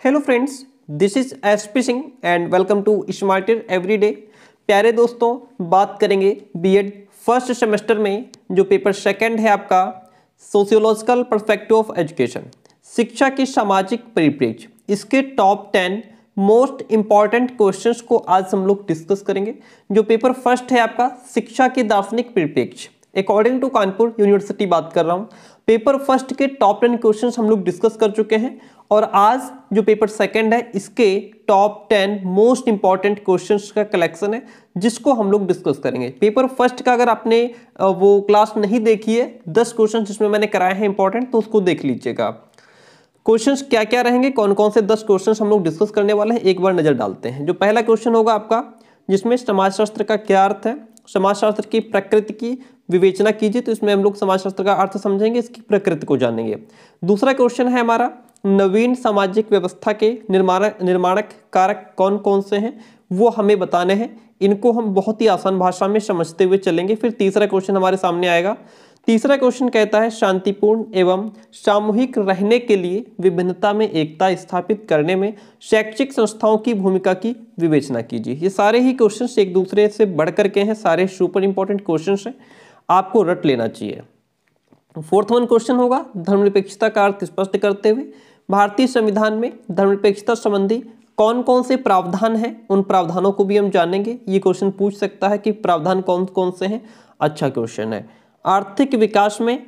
Hello friends, this is SP Singh and welcome to smarter everyday. प्यारे दोस्तों, बात करेंगे बीएड फर्स्ट सेमेस्टर में जो पेपर सेकंड है आपका सोशियोलॉजिकल पर्सपेक्टिव ऑफ एजुकेशन, शिक्षा की सामाजिक परिप्रेक्ष्य। इसके टॉप 10 मोस्ट इंपॉर्टेंट क्वेश्चंस को आज हम लोग डिस्कस करेंगे। जो पेपर फर्स्ट है आपका शिक्षा की दार्शनिक परिप्रेक्ष्य, अकॉर्डिंग टू कानपुर यूनिवर्सिटी बात कर रहा हूँ। पेपर फर्स्ट के टॉप 10 क्वेश्चंस हम लोग डिस्कस कर चुके हैं और आज जो पेपर सेकंड है इसके टॉप 10 मोस्ट इंपॉर्टेंट क्वेश्चंस का कलेक्शन है जिसको हम लोग डिस्कस करेंगे। पेपर फर्स्ट का अगर आपने वो क्लास नहीं देखी है, 10 क्वेश्चन जिसमें मैंने कराए हैं इंपॉर्टेंट, तो उसको देख लीजिएगा। क्वेश्चंस क्या क्या रहेंगे, कौन कौन से 10 क्वेश्चंस हम लोग डिस्कस करने वाले हैं, एक बार नजर डालते हैं। जो पहला क्वेश्चन होगा आपका जिसमें समाजशास्त्र का क्या अर्थ है, समाजशास्त्र की प्रकृति की विवेचना कीजिए। तो इसमें हम लोग समाजशास्त्र का अर्थ समझेंगे, इसकी प्रकृति को जानेंगे। दूसरा क्वेश्चन है हमारा नवीन सामाजिक व्यवस्था के निर्माणक कारक कौन कौन से हैं वो हमें बताने हैं। इनको हम बहुत ही आसान भाषा में समझते हुए चलेंगे। फिर तीसरा क्वेश्चन हमारे सामने आएगा। तीसरा क्वेश्चन कहता है शांतिपूर्ण एवं सामूहिक रहने के लिए विभिन्नता में एकता स्थापित करने में शैक्षिक संस्थाओं की भूमिका की विवेचना कीजिए। ये सारे ही क्वेश्चंस एक दूसरे से बढ़ करके हैं, सारे सुपर इंपॉर्टेंट क्वेश्चंस हैं, आपको रट लेना चाहिए। फोर्थ वन क्वेश्चन होगा धर्मनिरपेक्षता का अर्थ स्पष्ट करते हुए भारतीय संविधान में धर्मनिरपेक्षता संबंधी कौन कौन से प्रावधान हैं, उन प्रावधानों को भी हम जानेंगे। ये क्वेश्चन पूछ सकता है कि प्रावधान कौन कौन से हैं। अच्छा क्वेश्चन है। आर्थिक विकास में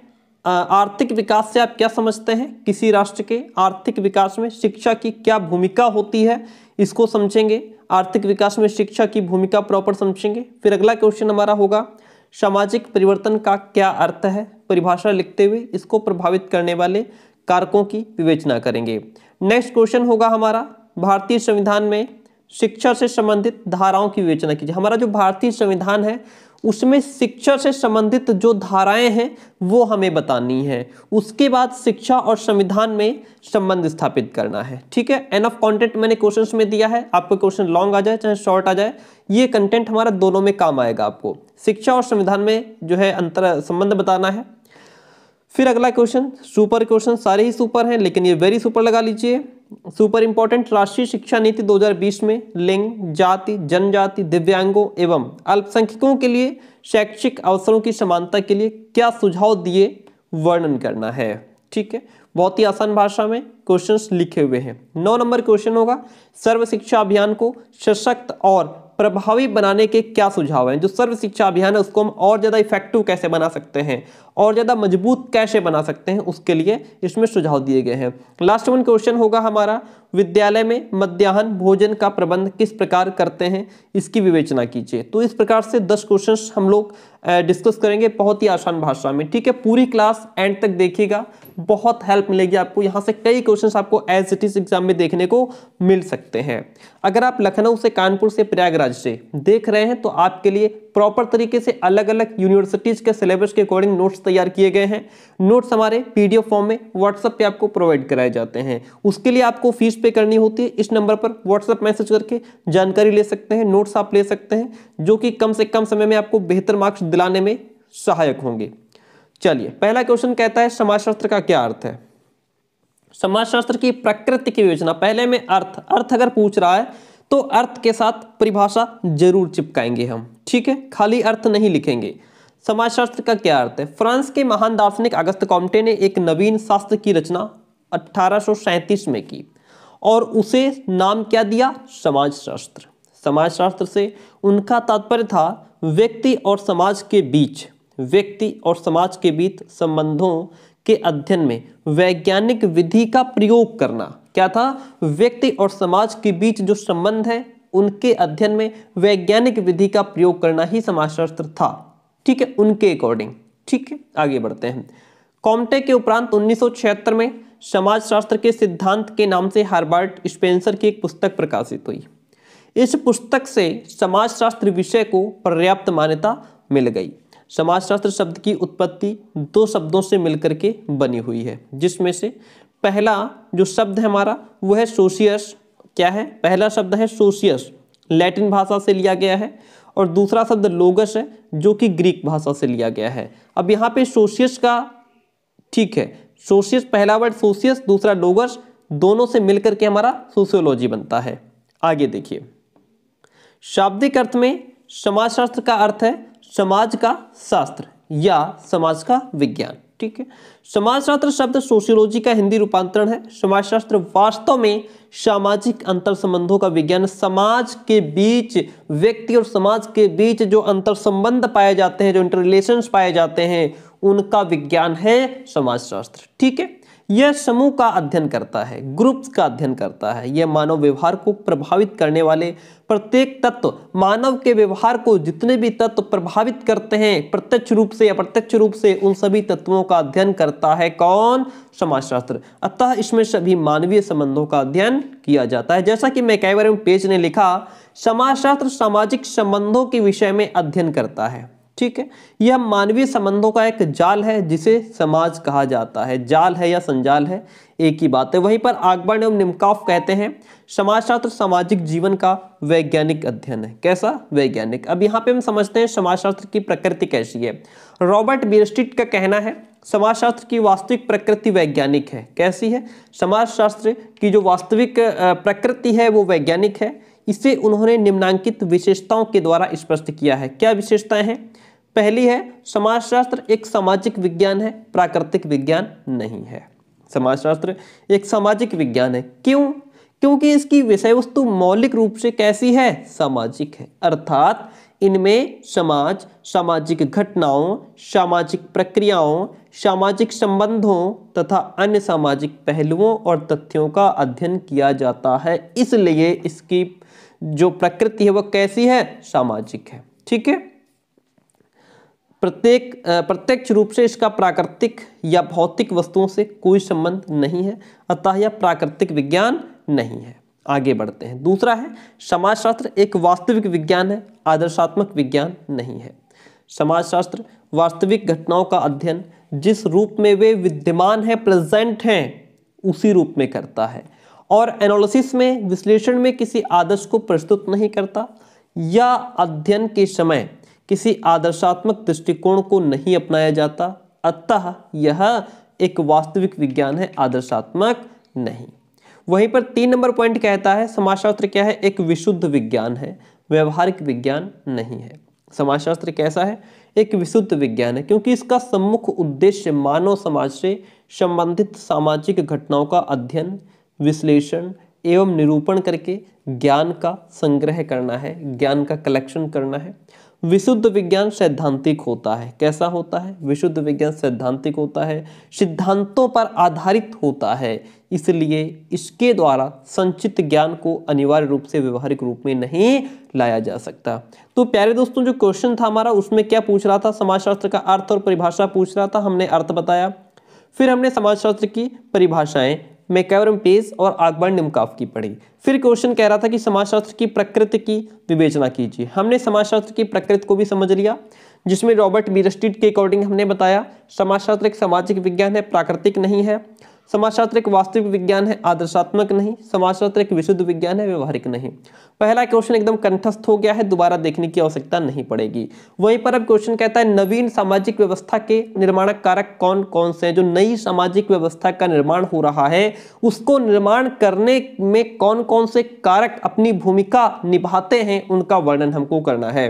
आर्थिक विकास से आप क्या समझते हैं, किसी राष्ट्र के आर्थिक विकास में शिक्षा की क्या भूमिका होती है, इसको समझेंगे। आर्थिक विकास में शिक्षा की भूमिका प्रॉपर समझेंगे। फिर अगला क्वेश्चन हमारा होगा सामाजिक परिवर्तन का क्या अर्थ है, परिभाषा लिखते हुए इसको प्रभावित करने वाले कारकों की विवेचना करेंगे। नेक्स्ट क्वेश्चन होगा हमारा भारतीय संविधान में शिक्षा से संबंधित धाराओं की विवेचना कीजिए। हमारा जो भारतीय संविधान है उसमें शिक्षा से संबंधित जो धाराएं हैं वो हमें बतानी है। उसके बाद शिक्षा और संविधान में संबंध स्थापित करना है। ठीक है, एनफ कंटेंट मैंने क्वेश्चंस में दिया है। आपको क्वेश्चन लॉन्ग आ जाए चाहे शॉर्ट आ जाए, ये कंटेंट हमारा दोनों में काम आएगा। आपको शिक्षा और संविधान में जो है अंतर संबंध बताना है। फिर अगला क्वेश्चन, सुपर क्वेश्चन सारे ही सुपर हैं लेकिन ये वेरी सुपर लगा लीजिए। सुपर इंपॉर्टेंट, राष्ट्रीय शिक्षा नीति 2020 में लिंग, जाति, जनजाति, दिव्यांगों एवं अल्पसंख्यकों के लिए शैक्षिक अवसरों की समानता के लिए क्या सुझाव दिए, वर्णन करना है। ठीक है, बहुत ही आसान भाषा में क्वेश्चंस लिखे हुए हैं। 9 नंबर क्वेश्चन होगा सर्व शिक्षा अभियान को सशक्त और प्रभावी बनाने के क्या सुझाव हैं। जो सर्व शिक्षा अभियान है उसको हम और ज्यादा इफेक्टिव कैसे बना सकते हैं, और ज्यादा मजबूत कैसे बना सकते हैं, उसके लिए इसमें सुझाव दिए गए हैं। लास्ट वन क्वेश्चन होगा हमारा विद्यालय में मध्याह्न भोजन का प्रबंध किस प्रकार करते हैं, इसकी विवेचना कीजिए। तो इस प्रकार से 10 क्वेश्चंस हम लोग डिस्कस करेंगे बहुत ही आसान भाषा में। ठीक है, पूरी क्लास एंड तक देखिएगा, बहुत हेल्प मिलेगी आपको। यहाँ से कई क्वेश्चंस आपको एज इट इज एग्जाम में देखने को मिल सकते हैं। अगर आप लखनऊ से, कानपुर से, प्रयागराज से देख रहे हैं तो आपके लिए प्रॉपर तरीके से अलग अलग यूनिवर्सिटीज के सिलेबस के अकॉर्डिंग नोट्स तैयार किए गए हैं। नोट्स हमारे पीडीएफ फॉर्म में व्हाट्सएप पे आपको प्रोवाइड कराए जाते हैं। उसके लिए आपको फीस पे करनी होती है। इस नंबर पर व्हाट्सएप मैसेज करके जानकारी ले सकते हैं, नोट्स आप ले सकते हैं, जो कि कम से कम समय में आपको बेहतर मार्क्स दिलाने में सहायक होंगे। चलिए, पहला क्वेश्चन कहता है समाजशास्त्र का क्या अर्थ है। समाजशास्त्र की प्रकृति की विवेचना, पहले में अर्थ अगर पूछ रहा है तो अर्थ के साथ परिभाषा जरूर चिपकाएंगे हम। ठीक है, खाली अर्थ नहीं लिखेंगे। समाजशास्त्र का क्या अर्थ है। फ्रांस के महान दार्शनिक अगस्त कॉम्टे ने एक नवीन शास्त्र की रचना 1837 में की और उसे नाम क्या दिया, समाजशास्त्र। समाजशास्त्र से उनका तात्पर्य था व्यक्ति और समाज के बीच संबंधों के अध्ययन में वैज्ञानिक विधि का प्रयोग करना। क्या था, व्यक्ति और समाज के बीच जो संबंध है उनके अध्ययन में वैज्ञानिक विधि का प्रयोग करना ही समाजशास्त्र था। ठीक है, उनके अकॉर्डिंग। ठीक है, आगे बढ़ते हैं। कॉम्टे के उपरांत 1976 में समाजशास्त्र के सिद्धांत के नाम से हार्बर्ट स्पेंसर की एक पुस्तक प्रकाशित हुई। इस पुस्तक से समाजशास्त्र विषय को पर्याप्त मान्यता मिल गई। समाजशास्त्र शब्द की उत्पत्ति 2 शब्दों से मिलकर के बनी हुई है, जिसमें से पहला जो शब्द है हमारा वो है सोशियस। क्या है, पहला शब्द है सोशियस, लैटिन भाषा से लिया गया है, और दूसरा शब्द लोगस है जो कि ग्रीक भाषा से लिया गया है। अब यहाँ पे सोशियस का, ठीक है, सोशियस पहला वर्ड सोशियस, दूसरा लोगस, दोनों से मिलकर के हमारा सोशियोलॉजी बनता है। आगे देखिए, शाब्दिक अर्थ में समाजशास्त्र का अर्थ है समाज का शास्त्र या समाज का विज्ञान। ठीक है, समाजशास्त्र शब्द सोशियोलॉजी का हिंदी रूपांतरण है। समाजशास्त्र वास्तव में सामाजिक अंतर संबंधों का विज्ञान, समाज के बीच, व्यक्ति और समाज के बीच जो अंतर संबंध पाए जाते हैं, जो इंटर रिलेशंस पाए जाते हैं, उनका विज्ञान है समाजशास्त्र। ठीक है, यह समूह का अध्ययन करता है, ग्रुप्स का अध्ययन करता है। यह मानव व्यवहार को प्रभावित करने वाले प्रत्येक तत्व, मानव के व्यवहार को जितने भी तत्व प्रभावित करते हैं प्रत्यक्ष रूप से या अप्रत्यक्ष रूप से, उन सभी तत्वों का अध्ययन करता है कौन? समाजशास्त्र। अतः इसमें सभी मानवीय संबंधों का अध्ययन किया जाता है। जैसा कि मैं कई बार पेज ने लिखा, समाजशास्त्र सामाजिक संबंधों के विषय में अध्ययन करता है। ठीक है, यह मानवीय संबंधों का एक जाल है जिसे समाज कहा जाता है। जाल है या संजाल है, एक ही बात है। वहीं पर आगबर्न एवं निमकॉफ कहते हैं समाजशास्त्र सामाजिक जीवन का वैज्ञानिक अध्ययन है। कैसा? वैज्ञानिक। अब यहाँ पे हम समझते हैं समाजशास्त्र की प्रकृति कैसी है। रॉबर्ट बीयरस्ट्रीट का कहना है समाजशास्त्र की वास्तविक प्रकृति वैज्ञानिक है। कैसी है? समाजशास्त्र की जो वास्तविक प्रकृति है वो वैज्ञानिक है। इसे उन्होंने निम्नांकित विशेषताओं के द्वारा स्पष्ट किया है। क्या विशेषताएं हैं? पहली है, समाजशास्त्र एक सामाजिक विज्ञान है, प्राकृतिक विज्ञान नहीं है। समाजशास्त्र एक सामाजिक विज्ञान है। क्यों? क्योंकि इसकी विषय वस्तु मौलिक रूप से कैसी है? सामाजिक है। अर्थात इनमें समाज, सामाजिक घटनाओं, सामाजिक प्रक्रियाओं, सामाजिक संबंधों तथा अन्य सामाजिक पहलुओं और तथ्यों का अध्ययन किया जाता है। इसलिए इसकी जो प्रकृति है वह कैसी है? सामाजिक है। ठीक है, प्रत्यक्ष रूप से इसका प्राकृतिक या भौतिक वस्तुओं से कोई संबंध नहीं है, अतः यह प्राकृतिक विज्ञान नहीं है। आगे बढ़ते हैं। दूसरा है, समाजशास्त्र एक वास्तविक विज्ञान है, आदर्शात्मक विज्ञान नहीं है। समाजशास्त्र वास्तविक घटनाओं का अध्ययन जिस रूप में वे विद्यमान है, प्रेजेंट हैं, उसी रूप में करता है और एनालिसिस में, विश्लेषण में किसी आदर्श को प्रस्तुत नहीं करता या अध्ययन के समय किसी आदर्शात्मक दृष्टिकोण को नहीं अपनाया जाता। अतः यह एक वास्तविक विज्ञान है, आदर्शात्मक नहीं। वहीं पर 3 नंबर पॉइंट कहता है समाजशास्त्र क्या है? एक विशुद्ध विज्ञान है, व्यवहारिक विज्ञान नहीं है। समाजशास्त्र कैसा है? एक विशुद्ध विज्ञान है क्योंकि इसका सम्मुख उद्देश्य मानव समाज से संबंधित सामाजिक घटनाओं का अध्ययन, विश्लेषण एवं निरूपण करके ज्ञान का संग्रह करना है, ज्ञान का कलेक्शन करना है। विशुद्ध विज्ञान सैद्धांतिक होता है। कैसा होता है? विशुद्ध विज्ञान सैद्धांतिक होता है, सिद्धांतों पर आधारित होता है। इसलिए इसके द्वारा संचित ज्ञान को अनिवार्य रूप से व्यवहारिक रूप में नहीं लाया जा सकता। तो प्यारे दोस्तों, जो क्वेश्चन था हमारा उसमें क्या पूछ रहा था? समाजशास्त्र का अर्थ और परिभाषा पूछ रहा था। हमने अर्थ बताया, फिर हमने समाजशास्त्र की परिभाषाएं मैकैवरम पेज और आगबर्न निमकॉफ की पढ़ी। फिर क्वेश्चन कह रहा था कि समाजशास्त्र की प्रकृति की विवेचना कीजिए। हमने समाजशास्त्र की प्रकृति को भी समझ लिया, जिसमें रॉबर्ट बीयरस्ट्रीट के अकॉर्डिंग हमने बताया समाजशास्त्र एक सामाजिक विज्ञान है, प्राकृतिक नहीं है। समाजशास्त्र एक वास्तविक विज्ञान है, आदर्शात्मक नहीं। समाजशास्त्र एक विशुद्ध विज्ञान है, व्यवहारिक नहीं। पहला क्वेश्चन एकदम कंठस्थ हो गया है, दोबारा देखने की आवश्यकता नहीं पड़ेगी। वहीं पर अब क्वेश्चन कहता है नवीन सामाजिक व्यवस्था के निर्माणक कारक कौन कौन से हैं? जो नई सामाजिक व्यवस्था का निर्माण हो रहा है उसको निर्माण करने में कौन कौन से कारक अपनी भूमिका निभाते हैं, उनका वर्णन हमको करना है।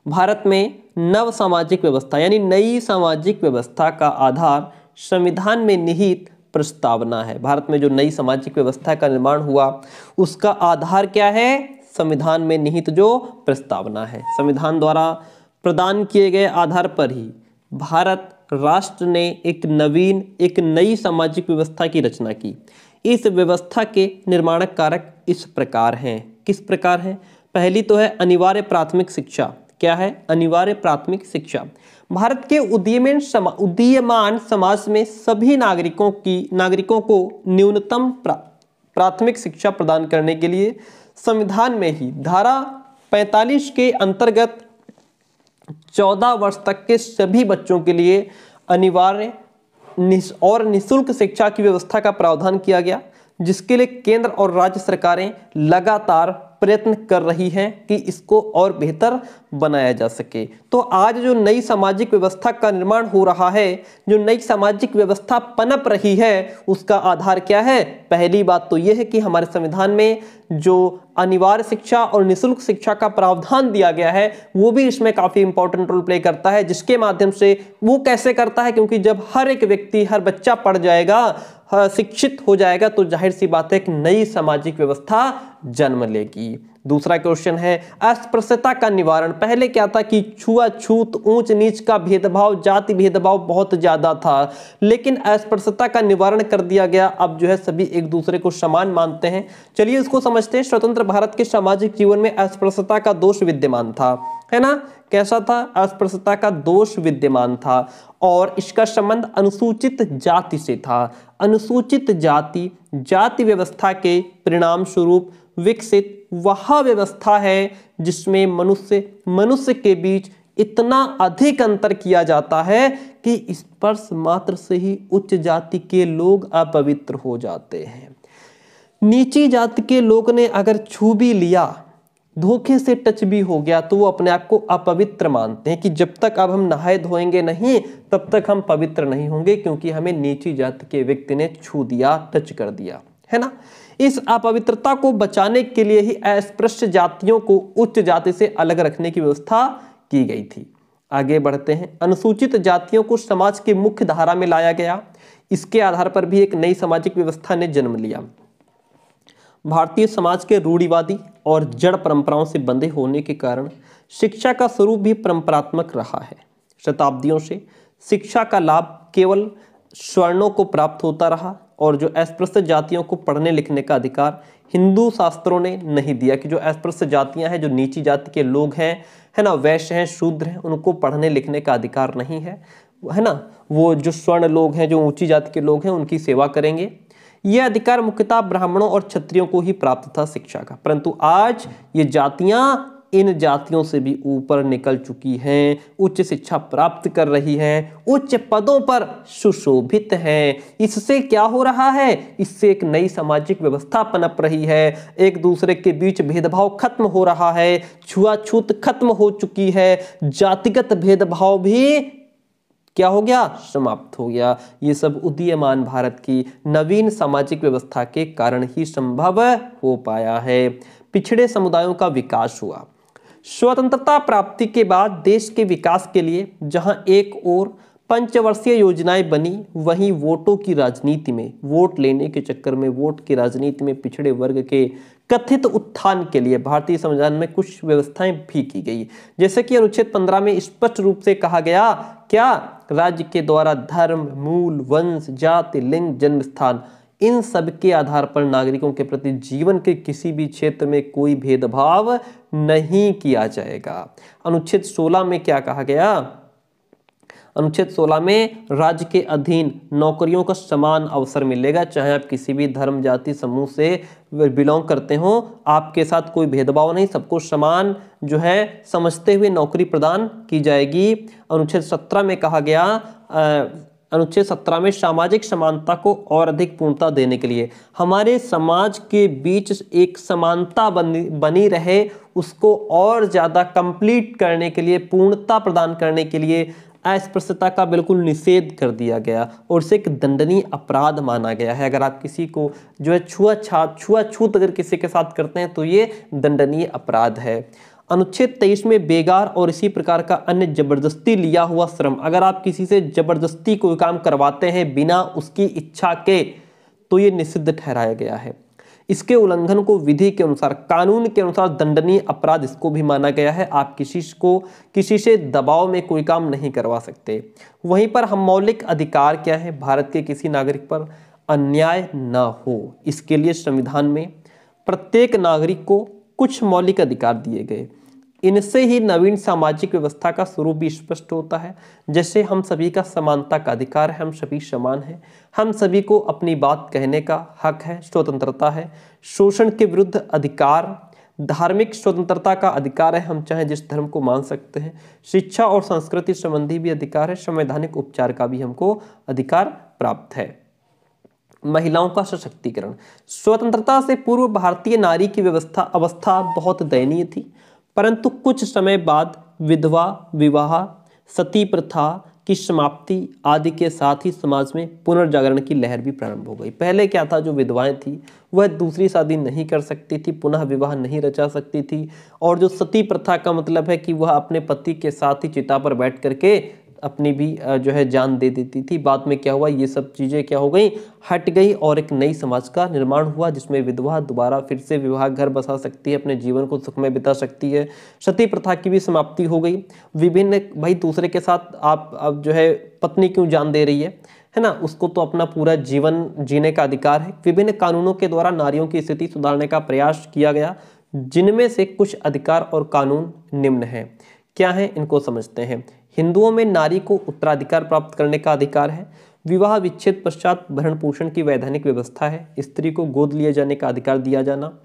भारत में नव सामाजिक व्यवस्था यानी नई सामाजिक व्यवस्था का आधार संविधान में निहित प्रस्तावना है। भारत में जो नई सामाजिक व्यवस्था का निर्माण हुआ उसका आधार क्या है? संविधान में निहित जो प्रस्तावना है। संविधान द्वारा प्रदान किए गए आधार पर ही भारत राष्ट्र ने एक नई सामाजिक व्यवस्था की रचना की। इस व्यवस्था के निर्माणक कारक इस प्रकार हैं। किस प्रकार हैं? पहली तो है अनिवार्य प्राथमिक शिक्षा। क्या है? अनिवार्य प्राथमिक शिक्षा। भारत के उदीयमान समाज में सभी नागरिकों को न्यूनतम प्राथमिक शिक्षा प्रदान करने के लिए संविधान में ही धारा 45 के अंतर्गत 14 वर्ष तक के सभी बच्चों के लिए अनिवार्य और निःशुल्क शिक्षा की व्यवस्था का प्रावधान किया गया, जिसके लिए केंद्र और राज्य सरकारें लगातार प्रयत्न कर रही है कि इसको और बेहतर बनाया जा सके। तो आज जो नई सामाजिक व्यवस्था का निर्माण हो रहा है, जो नई सामाजिक व्यवस्था पनप रही है, उसका आधार क्या है? पहली बात तो यह है कि हमारे संविधान में जो अनिवार्य शिक्षा और निःशुल्क शिक्षा का प्रावधान दिया गया है वो भी इसमें काफी इंपॉर्टेंट रोल प्ले करता है, जिसके माध्यम से वो कैसे करता है, क्योंकि जब हर एक व्यक्ति, हर बच्चा पढ़ जाएगा, शिक्षित हो जाएगा, तो जाहिर सी बात है एक नई सामाजिक व्यवस्था जन्म लेगी। दूसरा क्वेश्चन है अस्पृश्यता का निवारण। पहले क्या था कि छुआछूत, ऊंच नीच का भेदभाव, जाति भेदभाव बहुत ज्यादा था, लेकिन अस्पृश्यता का निवारण कर दिया गया। अब जो है सभी एक दूसरे को समान मानते हैं। चलिए इसको समझते हैं। स्वतंत्र भारत के सामाजिक जीवन में अस्पृश्यता का दोष विद्यमान था, है ना? कैसा था? अस्पृश्यता का दोष विद्यमान था और इसका संबंध अनुसूचित जाति से था। अनुसूचित जाति जाति व्यवस्था के परिणाम स्वरूप विकसित वह व्यवस्था है जिसमें मनुष्य के बीच इतना अधिक अंतर किया जाता है कि स्पर्श मात्र से ही उच्च जाति के लोग अपवित्र हो जाते हैं। नीची जाति के लोग ने अगर छू भी लिया, धोखे से टच भी हो गया, तो वो अपने आप को अपवित्र मानते हैं कि जब तक अब हम नहाए धोएंगे नहीं तब तक हम पवित्र नहीं होंगे, क्योंकि हमें नीची जाति के व्यक्ति ने छू दिया, टच कर दिया, है ना? इस अपवित्रता को बचाने के लिए ही अस्पृश्य जातियों को उच्च जाति से अलग रखने की व्यवस्था की गई थी। आगे बढ़ते हैं। अनुसूचित जातियों को समाज की मुख्य धारा में लाया गया। इसके आधार पर भी एक नई सामाजिक व्यवस्था ने जन्म लिया। भारतीय समाज के रूढ़िवादी और जड़ परंपराओं से बंधे होने के कारण शिक्षा का स्वरूप भी परंपरात्मक रहा है। शताब्दियों से शिक्षा का लाभ केवल स्वर्णों को प्राप्त होता रहा और जो अस्पृश्य जातियों को पढ़ने लिखने का अधिकार हिंदू शास्त्रों ने नहीं दिया कि जो अस्पृश्य जातियां हैं, जो नीची जाति के लोग हैं, है ना, वैश्य हैं, शूद्र हैं, उनको पढ़ने लिखने का अधिकार नहीं है ना? वो जो स्वर्ण लोग हैं, जो ऊंची जाति के लोग हैं, उनकी सेवा करेंगे। यह अधिकार मुख्यतः ब्राह्मणों और क्षत्रियों को ही प्राप्त था शिक्षा का। परंतु आज ये जातियां इन जातियों से भी ऊपर निकल चुकी हैं, उच्च शिक्षा प्राप्त कर रही हैं, उच्च पदों पर सुशोभित हैं। इससे क्या हो रहा है? इससे एक नई सामाजिक व्यवस्था पनप रही है। एक दूसरे के बीच भेदभाव खत्म हो रहा है, छुआछूत खत्म हो चुकी है, जातिगत भेदभाव भी क्या हो गया? समाप्त हो गया। ये सब उदीयमान भारत की नवीन सामाजिक व्यवस्था के कारण ही संभव हो पाया है। पिछड़े समुदायों का विकास हुआ। स्वतंत्रता प्राप्ति के बाद देश के विकास के लिए जहां एक ओर पंचवर्षीय योजनाएं बनी, वहीं वोटों की राजनीति में, वोट लेने के चक्कर में, वोट की राजनीति में पिछड़े वर्ग के कथित उत्थान के लिए भारतीय संविधान में कुछ व्यवस्थाएं भी की गई। जैसे कि अनुच्छेद 15 में स्पष्ट रूप से कहा गया, क्या? राज्य के द्वारा धर्म, मूल, वंश, जाति, लिंग, जन्म स्थान, इन सब के आधार पर नागरिकों के प्रति जीवन के किसी भी क्षेत्र में कोई भेदभाव नहीं किया जाएगा। अनुच्छेद 16 में क्या कहा गया? अनुच्छेद 16 में राज्य के अधीन नौकरियों का समान अवसर मिलेगा, चाहे आप किसी भी धर्म, जाति, समूह से बिलोंग करते हो, आपके साथ कोई भेदभाव नहीं, सबको समान जो है समझते हुए नौकरी प्रदान की जाएगी। अनुच्छेद 17 में कहा गया, अनुच्छेद 17 में सामाजिक समानता को और अधिक पूर्णता देने के लिए, हमारे समाज के बीच एक समानता बनी रहे, उसको और ज्यादा कंप्लीट करने के लिए, पूर्णता प्रदान करने के लिए अस्पृश्यता का बिल्कुल निषेध कर दिया गया और इसे एक दंडनीय अपराध माना गया है। अगर आप किसी को जो है छुआछूत अगर किसी के साथ करते हैं तो ये दंडनीय अपराध है। अनुच्छेद 23 में बेगार और इसी प्रकार का अन्य जबरदस्ती लिया हुआ श्रम, अगर आप किसी से जबरदस्ती कोई काम करवाते हैं बिना उसकी इच्छा के, तो ये निषिद्ध ठहराया गया है। इसके उल्लंघन को विधि के अनुसार, कानून के अनुसार दंडनीय अपराध इसको भी माना गया है। आप किसी से दबाव में कोई काम नहीं करवा सकते। वहीं पर हम मौलिक अधिकार क्या है? भारत के किसी नागरिक पर अन्याय न हो, इसके लिए संविधान में प्रत्येक नागरिक को कुछ मौलिक अधिकार दिए गए। इनसे ही नवीन सामाजिक व्यवस्था का स्वरूप भी स्पष्ट होता है। जैसे हम सभी का समानता का अधिकार है, हम सभी समान हैं, हम सभी को अपनी बात कहने का हक है, स्वतंत्रता है, शोषण के विरुद्ध अधिकार, धार्मिक स्वतंत्रता का अधिकार है, हम चाहे जिस धर्म को मान सकते हैं, शिक्षा और संस्कृति संबंधी भी अधिकार है, संवैधानिक उपचार का भी हमको अधिकार प्राप्त है। महिलाओं का सशक्तिकरण। स्वतंत्रता से पूर्व भारतीय नारी की अवस्था बहुत दयनीय थी, परंतु कुछ समय बाद विधवा विवाह, सती प्रथा की समाप्ति आदि के साथ ही समाज में पुनर्जागरण की लहर भी प्रारंभ हो गई। पहले क्या था, जो विधवाएं थी वह दूसरी शादी नहीं कर सकती थी, पुनः विवाह नहीं रचा सकती थी, और जो सती प्रथा का मतलब है कि वह अपने पति के साथ ही चिता पर बैठ करके अपनी भी जो है जान दे देती थी। बाद में क्या हुआ, ये सब चीज़ें क्या हो गई, हट गई और एक नई समाज का निर्माण हुआ जिसमें विधवा दोबारा फिर से विवाह घर बसा सकती है, अपने जीवन को सुख में बिता सकती है। सती प्रथा की भी समाप्ति हो गई। विभिन्न भाई दूसरे के साथ आप अब जो है पत्नी क्यों जान दे रही है ना, उसको तो अपना पूरा जीवन जीने का अधिकार है। विभिन्न कानूनों के द्वारा नारियों की स्थिति सुधारने का प्रयास किया गया, जिनमें से कुछ अधिकार और कानून निम्न हैं। क्या है, इनको समझते हैं। हिंदुओं में नारी को उत्तराधिकार प्राप्त करने का अधिकार है। विवाह विच्छेद पश्चात भरण पोषण की वैधानिक व्यवस्था है। स्त्री को गोद लिए जाने का अधिकार दिया जाना,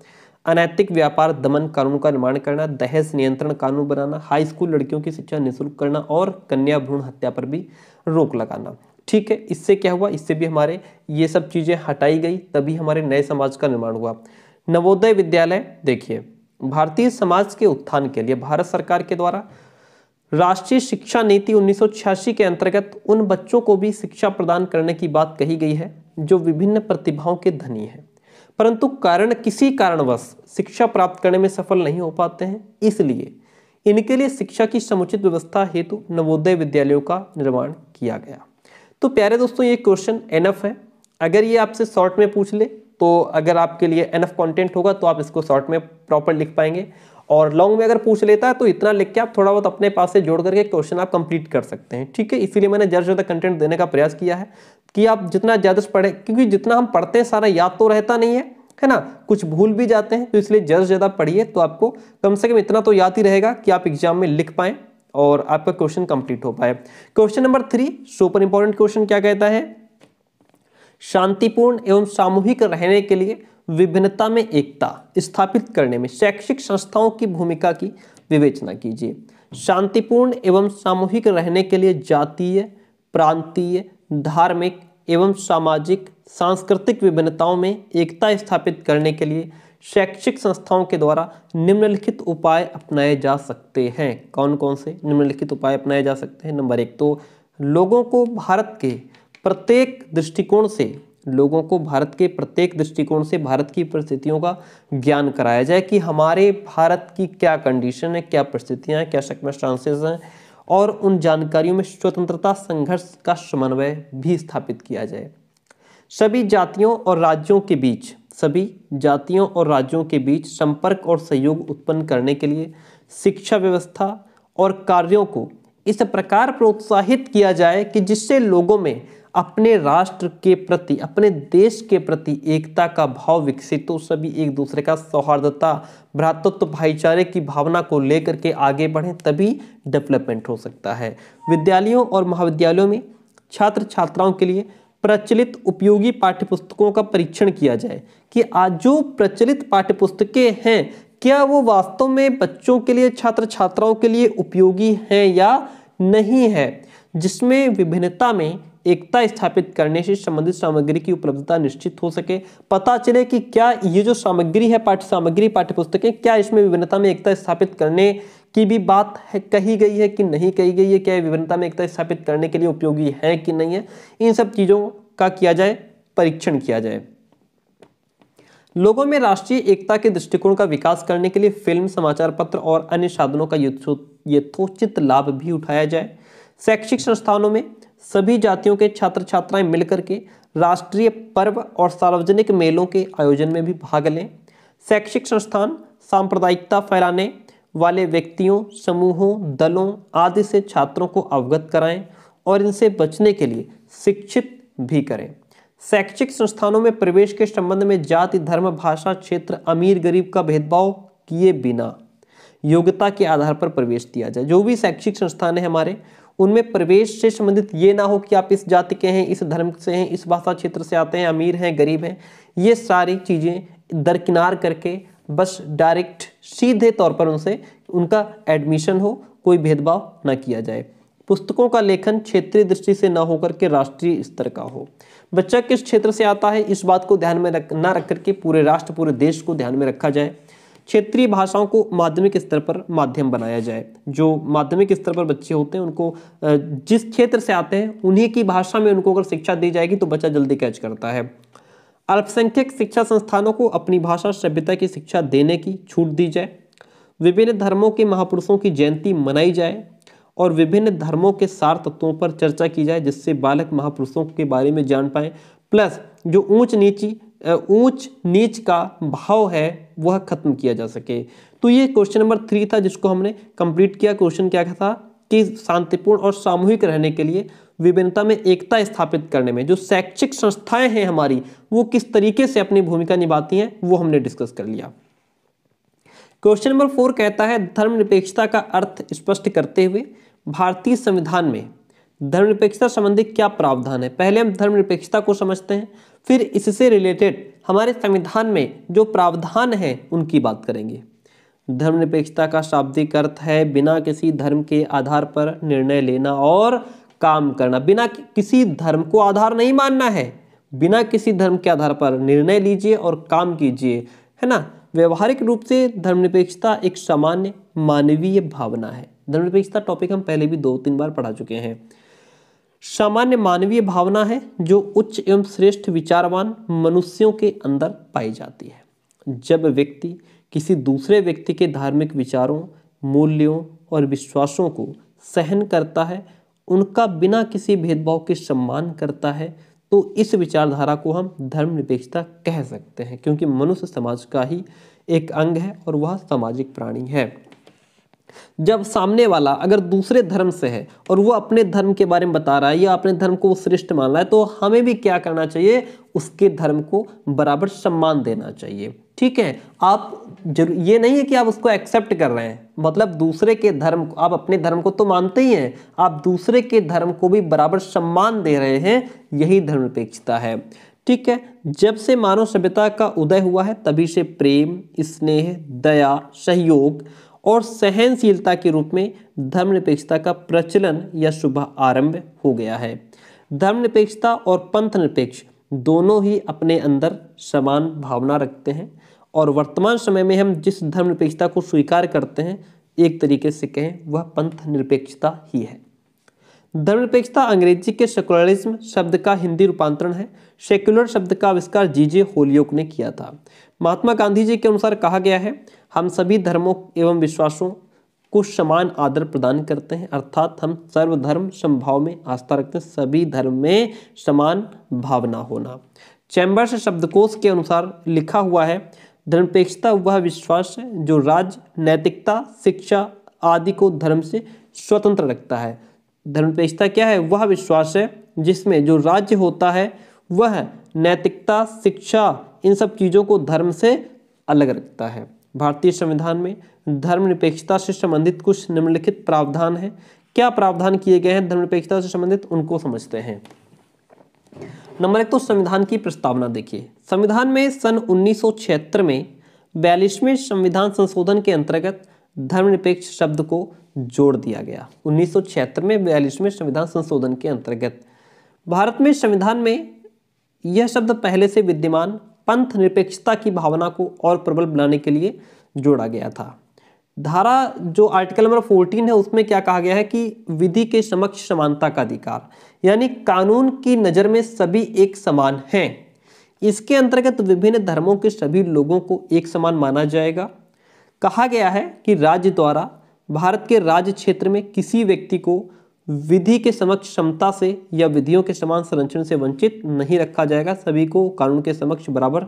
अनैतिक व्यापार दमन कानून का निर्माण करना, दहेज नियंत्रण कानून बनाना, हाई स्कूल लड़कियों की शिक्षा निःशुल्क करना और कन्या भ्रूण हत्या पर भी रोक लगाना। ठीक है, इससे क्या हुआ, इससे भी हमारे ये सब चीजें हटाई गई, तभी हमारे नए समाज का निर्माण हुआ। नवोदय विद्यालय, देखिए भारतीय समाज के उत्थान के लिए भारत सरकार के द्वारा राष्ट्रीय शिक्षा नीति 1986 के अंतर्गत उन बच्चों को भी शिक्षा प्रदान करने की बात कही गई है जो विभिन्न प्रतिभाओं के धनी हैं, परंतु किसी कारणवश शिक्षा प्राप्त करने में सफल नहीं हो पाते हैं। इसलिए इनके लिए शिक्षा की समुचित व्यवस्था हेतु नवोदय विद्यालयों का निर्माण किया गया। तो प्यारे दोस्तों, ये क्वेश्चन एनफ है। अगर ये आपसे शॉर्ट में पूछ ले तो अगर आपके लिए एनफ कंटेंट होगा तो आप इसको शॉर्ट में प्रॉपर लिख पाएंगे, और लॉन्ग में अगर पूछ लेता है तो इतना लिख के आप थोड़ा बहुत अपने पास से जोड़ करके क्वेश्चन आप कंप्लीट कर सकते हैं। ठीक है, इसीलिए मैंने ज़्यादा से ज़्यादा कंटेंट देने का प्रयास किया है कि आप जितना ज़्यादा से पढ़े, क्योंकि जितना हम पढ़ते हैं सारा याद तो रहता नहीं है ना, कुछ भूल भी जाते हैं, तो इसलिए ज़्यादा से ज़्यादा पढ़िए तो आपको कम से कम इतना तो याद ही रहेगा कि आप एग्जाम में लिख पाएँ और आपका क्वेश्चन कंप्लीट हो पाए। Question number 3 super important question क्या कहता है, शांतिपूर्ण एवं सामूहिक रहने के लिए विभिन्नता में एकता स्थापित करने में शैक्षिक संस्थाओं की भूमिका की विवेचना कीजिए। शांतिपूर्ण एवं सामूहिक रहने के लिए जातीय, प्रांतीय, धार्मिक एवं सामाजिक सांस्कृतिक विभिन्नताओं में एकता स्थापित करने के लिए शैक्षिक संस्थाओं के द्वारा निम्नलिखित उपाय अपनाए जा सकते हैं। कौन कौन से निम्नलिखित उपाय अपनाए जा सकते हैं? नंबर 1 तो लोगों को भारत के प्रत्येक दृष्टिकोण से भारत की परिस्थितियों का ज्ञान कराया जाए कि हमारे भारत की क्या कंडीशन है, क्या परिस्थितियां हैं, क्या सर्कमस्टांसेस हैं, और उन जानकारियों में स्वतंत्रता संघर्ष का समन्वय भी स्थापित किया जाए। सभी जातियों और राज्यों के बीच संपर्क और सहयोग उत्पन्न करने के लिए शिक्षा व्यवस्था और कार्यों को इस प्रकार प्रोत्साहित किया जाए कि जिससे लोगों में अपने राष्ट्र के प्रति, अपने देश के प्रति एकता का भाव विकसित हो, सभी एक दूसरे का सौहार्दता, भ्रातृत्व, भाईचारे की भावना को लेकर के आगे बढ़ें, तभी डेवलपमेंट हो सकता है। विद्यालयों और महाविद्यालयों में छात्र छात्राओं के लिए प्रचलित उपयोगी पाठ्यपुस्तकों का परीक्षण किया जाए कि आज जो प्रचलित पाठ्यपुस्तकें हैं क्या वो वास्तव में बच्चों के लिए, छात्र छात्राओं के लिए उपयोगी हैं या नहीं है, जिसमें विभिन्नता में एकता स्थापित करने से संबंधित सामग्री की उपलब्धता निश्चित हो सके। पता चले कि क्या ये जो सामग्री है, पाठ्यपुस्तकें, क्या इसमें विभिन्नता में एकता स्थापित करने की भी बात है, कही गई है कि नहीं कही गई है, क्या विभिन्नता में एकता स्थापित करने के लिए उपयोगी है कि नहीं है, इन सब चीजों का किया जाए, परीक्षण किया जाए। लोगों में राष्ट्रीय एकता के दृष्टिकोण का विकास करने के लिए फिल्म, समाचार पत्र और अन्य साधनों का यथोचित लाभ भी उठाया जाए। शैक्षिक संस्थानों में सभी जातियों के छात्र छात्राएं मिलकर के राष्ट्रीय पर्व और सार्वजनिक मेलों के आयोजन में भी भाग लें। शैक्षिक संस्थान सांप्रदायिकता फैलाने वाले व्यक्तियों, समूहों, दलों आदि से छात्रों को अवगत कराएं और इनसे बचने के लिए शिक्षित भी करें। शैक्षिक संस्थानों में प्रवेश के संबंध में जाति, धर्म, भाषा, क्षेत्र, अमीर गरीब का भेदभाव किए बिना योग्यता के आधार पर प्रवेश दिया जाए। जो भी शैक्षिक संस्थान है हमारे, उनमें प्रवेश से संबंधित ये ना हो कि आप इस जाति के हैं, इस धर्म से हैं, इस भाषा क्षेत्र से आते हैं, अमीर हैं, गरीब हैं, ये सारी चीज़ें दरकिनार करके बस डायरेक्ट सीधे तौर पर उनका एडमिशन हो, कोई भेदभाव ना किया जाए। पुस्तकों का लेखन क्षेत्रीय दृष्टि से न होकर के राष्ट्रीय स्तर का हो। बच्चा किस क्षेत्र से आता है इस बात को ध्यान में न रख करके पूरे राष्ट्र पूरे देश को ध्यान में रखा जाए। क्षेत्रीय भाषाओं को माध्यमिक स्तर पर माध्यम बनाया जाए। जो माध्यमिक स्तर पर बच्चे होते हैं उनको जिस क्षेत्र से आते हैं उन्हीं की भाषा में उनको अगर शिक्षा दी जाएगी तो बच्चा जल्दी कैच करता है। अल्पसंख्यक शिक्षा संस्थानों को अपनी भाषा सभ्यता की शिक्षा देने की छूट दी जाए। विभिन्न धर्मों के महापुरुषों की जयंती मनाई जाए और विभिन्न धर्मों के सार तत्वों पर चर्चा की जाए जिससे बालक महापुरुषों के बारे में जान पाए। प्लस जो ऊंच नीच का भाव है वह खत्म किया जा सके। तो ये क्वेश्चन नंबर 3 था जिसको हमने कंप्लीट किया। क्वेश्चन क्या था कि शांतिपूर्ण और सामूहिक रहने के लिए विभिन्नता में एकता स्थापित करने में जो शैक्षिक संस्थाएं हैं हमारी वो किस तरीके से अपनी भूमिका निभाती हैं वो हमने डिस्कस कर लिया। क्वेश्चन नंबर 4 कहता है धर्मनिरपेक्षता का अर्थ स्पष्ट करते हुए भारतीय संविधान में धर्मनिरपेक्षता संबंधी क्या प्रावधान है। पहले हम धर्मनिरपेक्षता को समझते हैं, फिर इससे रिलेटेड हमारे संविधान में जो प्रावधान है उनकी बात करेंगे। धर्मनिरपेक्षता का शाब्दिक अर्थ है बिना किसी धर्म के आधार पर निर्णय लेना और काम करना। बिना किसी धर्म को आधार नहीं मानना है, बिना किसी धर्म के आधार पर निर्णय लीजिए और काम कीजिए, है ना। व्यवहारिक रूप से धर्मनिरपेक्षता एक सामान्य मानवीय भावना है। धर्मनिरपेक्षता टॉपिक हम पहले भी 2-3 बार पढ़ा चुके हैं। सामान्य मानवीय भावना है जो उच्च एवं श्रेष्ठ विचारवान मनुष्यों के अंदर पाई जाती है। जब व्यक्ति किसी दूसरे व्यक्ति के धार्मिक विचारों, मूल्यों और विश्वासों को सहन करता है, उनका बिना किसी भेदभाव के सम्मान करता है, तो इस विचारधारा को हम धर्मनिरपेक्षता कह सकते हैं, क्योंकि मनुष्य समाज का ही एक अंग है और वह सामाजिक प्राणी है। जब सामने वाला अगर दूसरे धर्म से है और वो अपने धर्म के बारे में बता रहा है या अपने धर्म को श्रेष्ठ मान रहा है, तो हमें भी क्या करना चाहिए, उसके धर्म को बराबर सम्मान देना चाहिए। ठीक है, आप ये नहीं है कि आप उसको एक्सेप्ट कर रहे हैं, मतलब दूसरे के धर्म को, आप अपने धर्म को तो मानते ही हैं, आप दूसरे के धर्म को भी बराबर सम्मान दे रहे हैं, यही धर्मनिरपेक्षता है। ठीक है, जब से मानव सभ्यता का उदय हुआ है तभी से प्रेम, स्नेह, दया, सहयोग और सहनशीलता के रूप में धर्मनिरपेक्षता का प्रचलन या शुभ आरंभ हो गया है। धर्मनिरपेक्षता और पंथ निरपेक्ष दोनों ही अपने अंदर समान भावना रखते हैं और वर्तमान समय में हम जिस धर्मनिरपेक्षता को स्वीकार करते हैं, एक तरीके से कहें वह पंथ निरपेक्षता ही है। धर्मनिरपेक्षता अंग्रेजी के सेकुलरिज्म शब्द का हिंदी रूपांतरण है। सेक्युलर शब्द का आविष्कार जीजे होलियोक ने किया था। महात्मा गांधी जी के अनुसार कहा गया है, हम सभी धर्मों एवं विश्वासों को समान आदर प्रदान करते हैं, अर्थात हम सर्वधर्म समभाव में आस्था रखते हैं, सभी धर्म में समान भावना होना। चैम्बर्स शब्दकोश के अनुसार लिखा हुआ है, धर्मनिरपेक्षता वह विश्वास है जो राज्य, नैतिकता, शिक्षा आदि को धर्म से स्वतंत्र रखता है। धर्मनिरपेक्षता क्या है, वह विश्वास है जिसमें जो राज्य होता है वह नैतिकता, शिक्षा, इन सब चीज़ों को धर्म से अलग रखता है। भारतीय संविधान में धर्मनिरपेक्षता से संबंधित कुछ निम्नलिखित प्रावधान हैं। क्या प्रावधान किए गए हैं धर्मनिरपेक्षता से संबंधित, उनको समझते हैं। नंबर 1 तो संविधान की प्रस्तावना देखिए। संविधान में सन 1976 में 42वें संविधान संशोधन के अंतर्गत धर्मनिरपेक्ष शब्द को जोड़ दिया गया। 1976 में 42वें संविधान संशोधन के अंतर्गत भारत में संविधान में यह शब्द पहले से विद्यमान पंथ निरपेक्षता की भावना को और प्रबल बनाने के लिए जोड़ा गया था। धारा जो आर्टिकल नंबर 14 है उसमें क्या कहा गया है कि विधि के समक्ष समानता का अधिकार, यानी कानून की नज़र में सभी एक समान हैं। इसके अंतर्गत विभिन्न धर्मों के सभी लोगों को एक समान माना जाएगा। कहा गया है कि राज्य द्वारा भारत के राज्य क्षेत्र में किसी व्यक्ति को विधि के समक्ष समता से या विधियों के समान संरक्षण से वंचित नहीं रखा जाएगा, सभी को कानून के समक्ष बराबर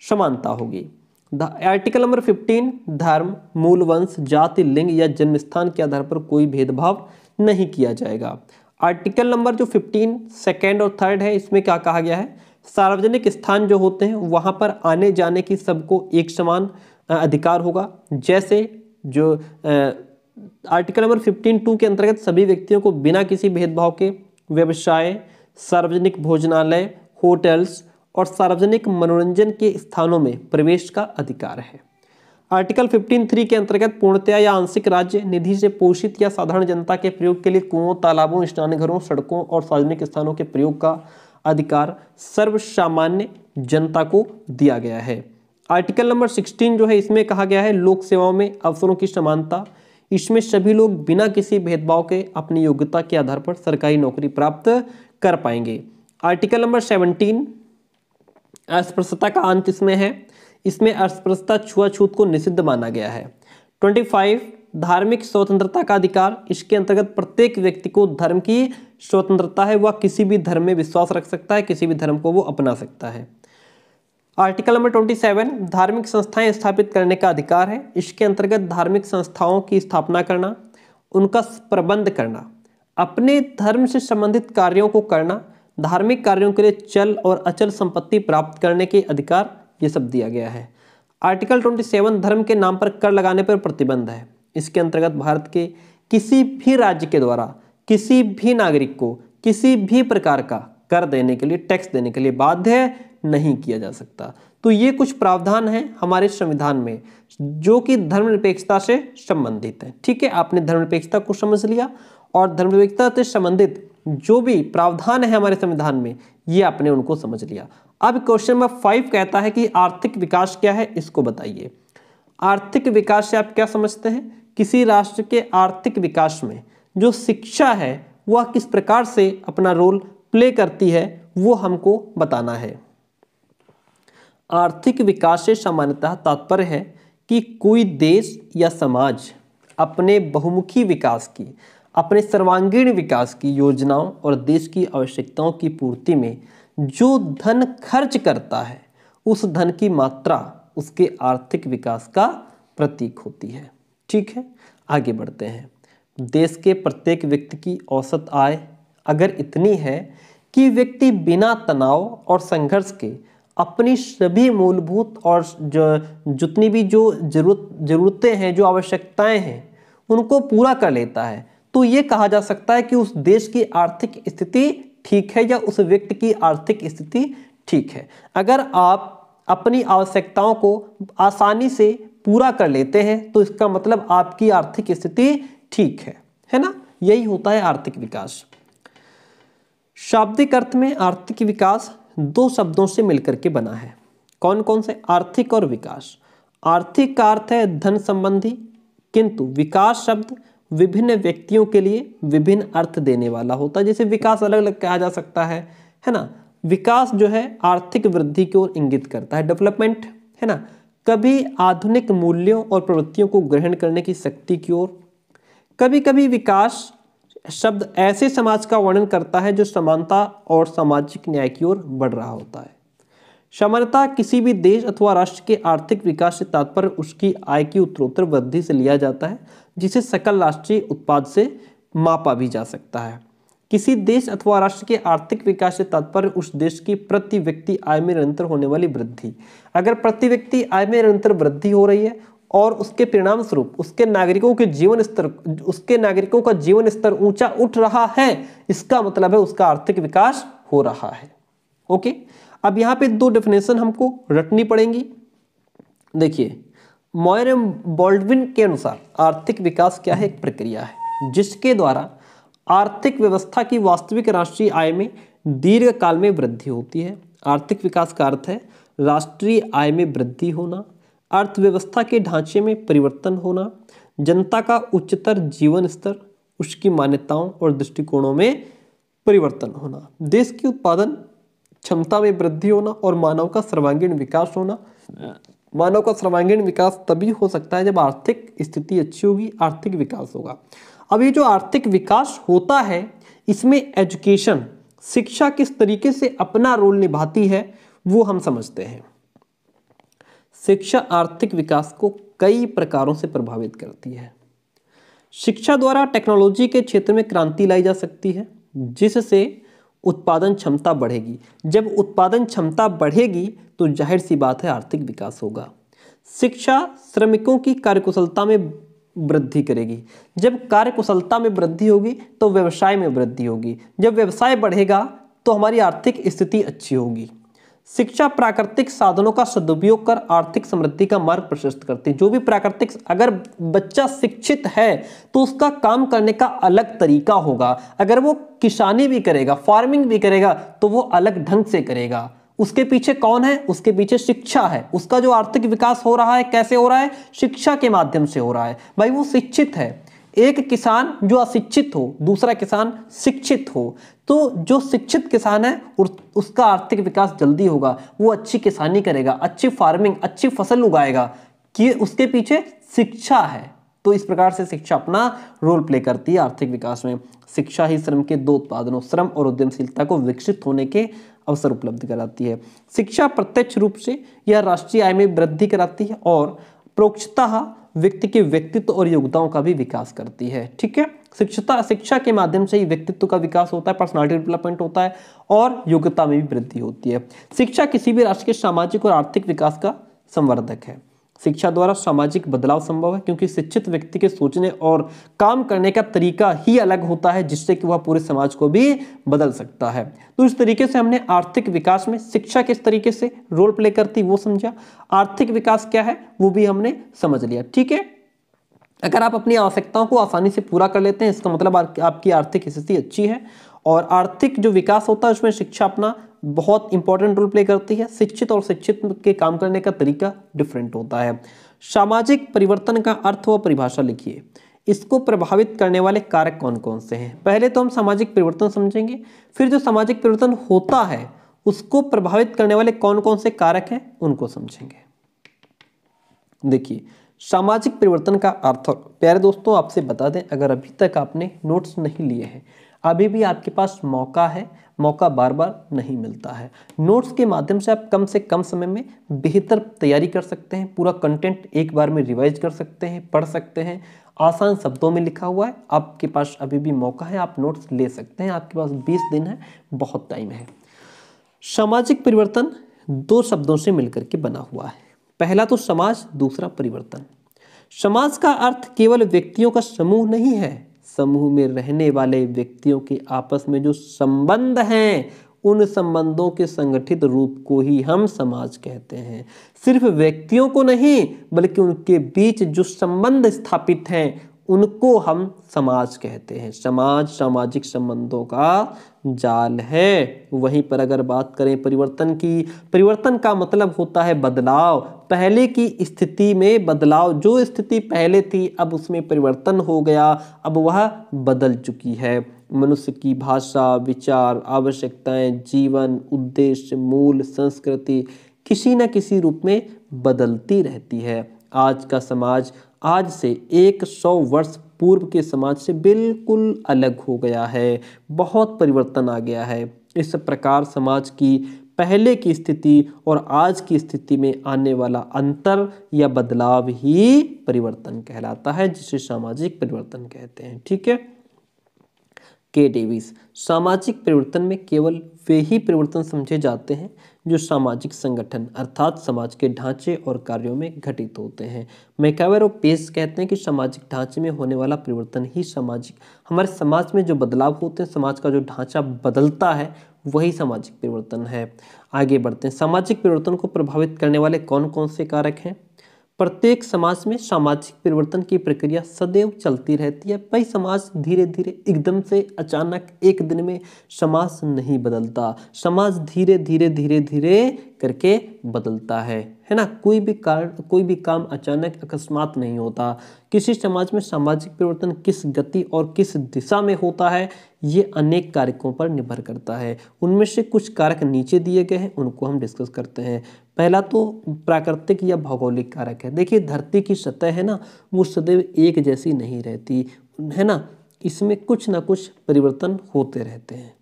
समानता होगी। आर्टिकल नंबर 15 धर्म, मूल वंश, जाति, लिंग या जन्म स्थान के आधार पर कोई भेदभाव नहीं किया जाएगा। आर्टिकल नंबर जो 15 सेकेंड और थर्ड है, इसमें क्या कहा गया है, सार्वजनिक स्थान जो होते हैं वहाँ पर आने जाने की सबको एक समान अधिकार होगा। जैसे जो आर्टिकल नंबर 15(2) के अंतर्गत सभी व्यक्तियों को बिना किसी भेदभाव के व्यवसाय, सार्वजनिक भोजनालय, होटल्स और सार्वजनिक मनोरंजन के स्थानों में प्रवेश का अधिकार है। आर्टिकल 15(3) के अंतर्गत पूर्णतया या आंशिक राज्य निधि से पोषित या साधारण जनता के प्रयोग के लिए कुओं, तालाबों, स्नानघरों, सड़कों और सार्वजनिक स्थानों के प्रयोग का अधिकार सर्वसामान्य जनता को दिया गया है। आर्टिकल नंबर 16 जो है इसमें कहा गया है लोक सेवाओं में अवसरों की समानता। इसमें सभी लोग बिना किसी भेदभाव के अपनी योग्यता के आधार पर सरकारी नौकरी प्राप्त कर पाएंगे। आर्टिकल नंबर 17 अस्पृश्यता का अंत इसमें है। इसमें अस्पृश्यता, छुआछूत को निषिद्ध माना गया है। 25 धार्मिक स्वतंत्रता का अधिकार। इसके अंतर्गत प्रत्येक व्यक्ति को धर्म की स्वतंत्रता है, वह किसी भी धर्म में विश्वास रख सकता है, किसी भी धर्म को वो अपना सकता है। आर्टिकल नंबर 27 धार्मिक संस्थाएं स्थापित करने का अधिकार है। इसके अंतर्गत धार्मिक संस्थाओं की स्थापना करना, उनका प्रबंध करना, अपने धर्म से संबंधित कार्यों को करना, धार्मिक कार्यों के लिए चल और अचल संपत्ति प्राप्त करने के अधिकार, ये सब दिया गया है। आर्टिकल 27 धर्म के नाम पर कर लगाने पर प्रतिबंध है। इसके अंतर्गत भारत के किसी भी राज्य के द्वारा किसी भी नागरिक को किसी भी प्रकार का कर देने के लिए, टैक्स देने के लिए बाध्य नहीं किया जा सकता। तो ये कुछ प्रावधान हैं हमारे संविधान में जो कि धर्मनिरपेक्षता से संबंधित है। ठीक है, आपने धर्मनिरपेक्षता को समझ लिया और धर्मनिरपेक्षता से संबंधित जो भी प्रावधान है हमारे संविधान में ये आपने उनको समझ लिया। अब क्वेश्चन नंबर 5 कहता है कि आर्थिक विकास क्या है, इसको बताइए। आर्थिक विकास से आप क्या समझते हैं? किसी राष्ट्र के आर्थिक विकास में जो शिक्षा है वह किस प्रकार से अपना रोल प्ले करती है वो हमको बताना है। आर्थिक विकास से सामान्यतः तात्पर्य है कि कोई देश या समाज अपने बहुमुखी विकास की, अपने सर्वांगीण विकास की योजनाओं और देश की आवश्यकताओं की पूर्ति में जो धन खर्च करता है उस धन की मात्रा उसके आर्थिक विकास का प्रतीक होती है। ठीक है, आगे बढ़ते हैं। देश के प्रत्येक व्यक्ति की औसत आय अगर इतनी है कि व्यक्ति बिना तनाव और संघर्ष के अपनी सभी मूलभूत और जितनी भी जो जरूरतें हैं, जो आवश्यकताएं हैं, उनको पूरा कर लेता है, तो ये कहा जा सकता है कि उस देश की आर्थिक स्थिति ठीक है या उस व्यक्ति की आर्थिक स्थिति ठीक है। अगर आप अपनी आवश्यकताओं को आसानी से पूरा कर लेते हैं तो इसका मतलब आपकी आर्थिक स्थिति ठीक है ना? यही होता है आर्थिक विकास। शाब्दिक अर्थ में आर्थिक विकास दो शब्दों से मिलकर के बना है। कौन कौन से? आर्थिक और विकास। आर्थिक का अर्थ है धन संबंधी, किंतु विकास शब्द विभिन्न व्यक्तियों के लिए विभिन्न अर्थ देने वाला होता है। जैसे विकास अलग अलग कहा जा सकता है ना? विकास जो है आर्थिक वृद्धि की ओर इंगित करता है, डेवलपमेंट, है ना? कभी आधुनिक मूल्यों और प्रवृत्तियों को ग्रहण करने की शक्ति की ओर। कभी कभी विकास शब्द ऐसे समाज का वर्णन करता है जो समानता और सामाजिक न्याय की ओर बढ़ रहा होता है। सामान्यतः किसी भी देश अथवा राष्ट्र के आर्थिक विकास से तात्पर्य उसकी आय की उत्तरोत्तर वृद्धि से लिया जाता है, जिसे सकल राष्ट्रीय उत्पाद से मापा भी जा सकता है। किसी देश अथवा राष्ट्र के आर्थिक विकास से तात्पर्य उस देश की प्रति व्यक्ति आय में निरंतर होने वाली वृद्धि। अगर प्रति व्यक्ति आय में निरंतर वृद्धि हो रही है और उसके परिणाम स्वरूप उसके नागरिकों का जीवन स्तर ऊंचा उठ रहा है, इसका मतलब है उसका आर्थिक विकास हो रहा है। ओके, अब यहाँ पे दो डेफिनेशन हमको रटनी पड़ेंगी। देखिए, मॉयर एवं बॉल्डविन के अनुसार आर्थिक विकास क्या है? एक प्रक्रिया है जिसके द्वारा आर्थिक व्यवस्था की वास्तविक राष्ट्रीय आय में दीर्घ काल में वृद्धि होती है। आर्थिक विकास का अर्थ है राष्ट्रीय आय में वृद्धि होना, अर्थव्यवस्था के ढांचे में परिवर्तन होना, जनता का उच्चतर जीवन स्तर, उसकी मान्यताओं और दृष्टिकोणों में परिवर्तन होना, देश की उत्पादन क्षमता में वृद्धि होना और मानव का सर्वांगीण विकास होना। मानव का सर्वांगीण विकास तभी हो सकता है जब आर्थिक स्थिति अच्छी होगी, आर्थिक विकास होगा। अब ये जो आर्थिक विकास होता है इसमें एजुकेशन, शिक्षा किस तरीके से अपना रोल निभाती है वो हम समझते हैं। शिक्षा आर्थिक विकास को कई प्रकारों से प्रभावित करती है। शिक्षा द्वारा टेक्नोलॉजी के क्षेत्र में क्रांति लाई जा सकती है जिससे उत्पादन क्षमता बढ़ेगी। जब उत्पादन क्षमता बढ़ेगी तो जाहिर सी बात है आर्थिक विकास होगा। शिक्षा श्रमिकों की कार्यकुशलता में वृद्धि करेगी। जब कार्यकुशलता में वृद्धि होगी तो व्यवसाय में वृद्धि होगी। जब व्यवसाय बढ़ेगा तो हमारी आर्थिक स्थिति अच्छी होगी। शिक्षा प्राकृतिक साधनों का सदुपयोग कर आर्थिक समृद्धि का मार्ग प्रशस्त करती है। जो भी प्राकृतिक, अगर बच्चा शिक्षित है तो उसका काम करने का अलग तरीका होगा। अगर वो किसानी भी करेगा, फार्मिंग भी करेगा, तो वो अलग ढंग से करेगा। उसके पीछे कौन है? उसके पीछे शिक्षा है। उसका जो आर्थिक विकास हो रहा है कैसे हो रहा है? शिक्षा के माध्यम से हो रहा है। भाई वो शिक्षित है। एक किसान जो अशिक्षित हो, दूसरा किसान शिक्षित हो, तो जो शिक्षित किसान है उसका आर्थिक विकास जल्दी होगा। वो अच्छी किसानी करेगा, अच्छी फार्मिंग, अच्छी फसल उगाएगा, कि उसके पीछे शिक्षा है। तो इस प्रकार से शिक्षा अपना रोल प्ले करती है आर्थिक विकास में। शिक्षा ही श्रम के दो उत्पादनों, श्रम और उद्यमशीलता को विकसित होने के अवसर उपलब्ध कराती है। शिक्षा प्रत्यक्ष रूप से यह राष्ट्रीय आय में वृद्धि कराती है और परोक्षतः व्यक्ति के व्यक्तित्व और योग्यताओं का भी विकास करती है। ठीक है, शिक्षा के माध्यम से ही व्यक्तित्व का विकास होता है, पर्सनालिटी डेवलपमेंट होता है और योग्यता में भी वृद्धि होती है। शिक्षा किसी भी राष्ट्र के सामाजिक और आर्थिक विकास का संवर्धक है। शिक्षा द्वारा सामाजिक बदलाव संभव है, क्योंकि शिक्षित व्यक्ति के सोचने और काम करने का तरीका ही अलग होता है, जिससे कि वह पूरे समाज को भी बदल सकता है। तो इस तरीके से हमने आर्थिक विकास में शिक्षा किस तरीके से रोल प्ले करती वो समझा। आर्थिक विकास क्या है वो भी हमने समझ लिया। ठीक है, अगर आप अपनी आवश्यकताओं को आसानी से पूरा कर लेते हैं, इसका मतलब आपकी आर्थिक स्थिति अच्छी है। और आर्थिक जो विकास होता है उसमें शिक्षा अपना बहुत इंपॉर्टेंट रोल प्ले करती है। शिक्षित और शिक्षित के काम करने का तरीका डिफरेंट होता है। सामाजिक परिवर्तन का अर्थ व परिभाषा लिखिए। इसको प्रभावित करने वाले कारक कौन कौन से हैं? पहले तो हम सामाजिक परिवर्तन समझेंगे, फिर जो सामाजिक परिवर्तन होता है उसको प्रभावित करने वाले कौन कौन से कारक हैं उनको समझेंगे। देखिए, सामाजिक परिवर्तन का अर्थ, प्यारे दोस्तों आपसे बता दें, अगर अभी तक आपने नोट्स नहीं लिए हैं, अभी भी आपके पास मौका है। मौका बार बार नहीं मिलता है। नोट्स के माध्यम से कम समय में बेहतर तैयारी कर सकते हैं। पूरा कंटेंट एक बार में रिवाइज कर सकते हैं, पढ़ सकते हैं। आसान शब्दों में लिखा हुआ है। आपके पास अभी भी मौका है, आप नोट्स ले सकते हैं। आपके पास 20 दिन है, बहुत टाइम है। सामाजिक परिवर्तन दो शब्दों से मिलकर के बना हुआ है। पहला तो समाज, दूसरा परिवर्तन। समाज का अर्थ केवल व्यक्तियों का समूह नहीं है। समूह में रहने वाले व्यक्तियों के आपस में जो संबंध हैं, उन संबंधों के संगठित रूप को ही हम समाज कहते हैं। सिर्फ व्यक्तियों को नहीं, बल्कि उनके बीच जो संबंध स्थापित हैं उनको हम समाज कहते हैं। समाज सामाजिक संबंधों का जाल है। वहीं पर अगर बात करें परिवर्तन की, परिवर्तन का मतलब होता है बदलाव। पहले की स्थिति में बदलाव, जो स्थिति पहले थी अब उसमें परिवर्तन हो गया, अब वह बदल चुकी है। मनुष्य की भाषा, विचार, आवश्यकताएं, जीवन, उद्देश्य, मूल, संस्कृति किसी न किसी रूप में बदलती रहती है। आज का समाज आज से 100 वर्ष पूर्व के समाज से बिल्कुल अलग हो गया है। बहुत परिवर्तन आ गया है। इस प्रकार समाज की पहले की स्थिति और आज की स्थिति में आने वाला अंतर या बदलाव ही परिवर्तन कहलाता है, जिसे सामाजिक परिवर्तन कहते हैं। ठीक है। के डेविस, सामाजिक परिवर्तन में केवल वे ही परिवर्तन समझे जाते हैं जो सामाजिक संगठन अर्थात समाज के ढांचे और कार्यों में घटित होते हैं। मैकावर और पेस कहते हैं कि सामाजिक ढांचे में होने वाला परिवर्तन ही हमारे समाज में जो बदलाव होते हैं, समाज का जो ढांचा बदलता है, वही सामाजिक परिवर्तन है। आगे बढ़ते हैं। सामाजिक परिवर्तन को प्रभावित करने वाले कौन कौन से कारक हैं? प्रत्येक समाज में सामाजिक परिवर्तन की प्रक्रिया सदैव चलती रहती है। भाई समाज धीरे धीरे, एकदम से अचानक एक दिन में समाज नहीं बदलता। समाज धीरे धीरे धीरे धीरे करके बदलता है ना। कोई भी काम अचानक अकस्मात नहीं होता। किसी समाज में सामाजिक परिवर्तन किस गति और किस दिशा में होता है, ये अनेक कारकों पर निर्भर करता है। उनमें से कुछ कारक नीचे दिए गए हैं, उनको हम डिस्कस करते हैं। पहला तो प्राकृतिक या भौगोलिक कारक है। देखिए, धरती की सतह है ना, वो सदैव एक जैसी नहीं रहती है ना, इसमें कुछ ना कुछ परिवर्तन होते रहते हैं।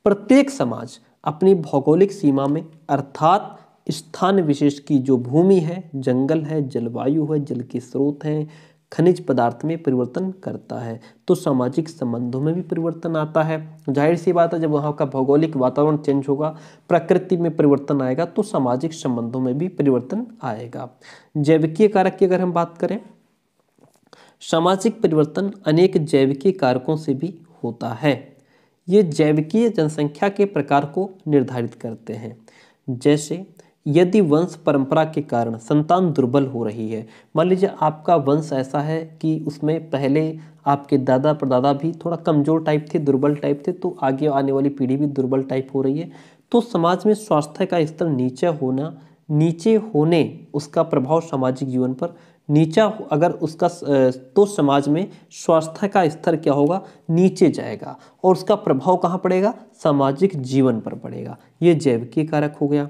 प्रत्येक समाज अपनी भौगोलिक सीमा में अर्थात स्थान विशेष की जो भूमि है, जंगल है, जलवायु है, जल के स्रोत हैं, खनिज पदार्थ में परिवर्तन करता है। तो सामाजिक संबंधों में भी परिवर्तन आता है। जाहिर सी बात है, जब वहाँ का भौगोलिक वातावरण चेंज होगा, प्रकृति में परिवर्तन आएगा, तो सामाजिक संबंधों में भी परिवर्तन आएगा। जैविकीय कारक की अगर हम बात करें, सामाजिक परिवर्तन अनेक जैविकीय कारकों से भी होता है। ये जैविकीय जनसंख्या के प्रकार को निर्धारित करते हैं। जैसे यदि वंश परंपरा के कारण संतान दुर्बल हो रही है, मान लीजिए आपका वंश ऐसा है कि उसमें पहले आपके दादा परदादा भी थोड़ा कमजोर टाइप थे, दुर्बल टाइप थे, तो आगे आने वाली पीढ़ी भी दुर्बल टाइप हो रही है, तो समाज में स्वास्थ्य का स्तर नीचे होने उसका प्रभाव सामाजिक जीवन पर नीचा अगर उसका तो समाज में स्वास्थ्य का स्तर क्या होगा, नीचे जाएगा, और उसका प्रभाव कहाँ पड़ेगा, सामाजिक जीवन पर पड़ेगा। ये जैविकीय कारक हो गया।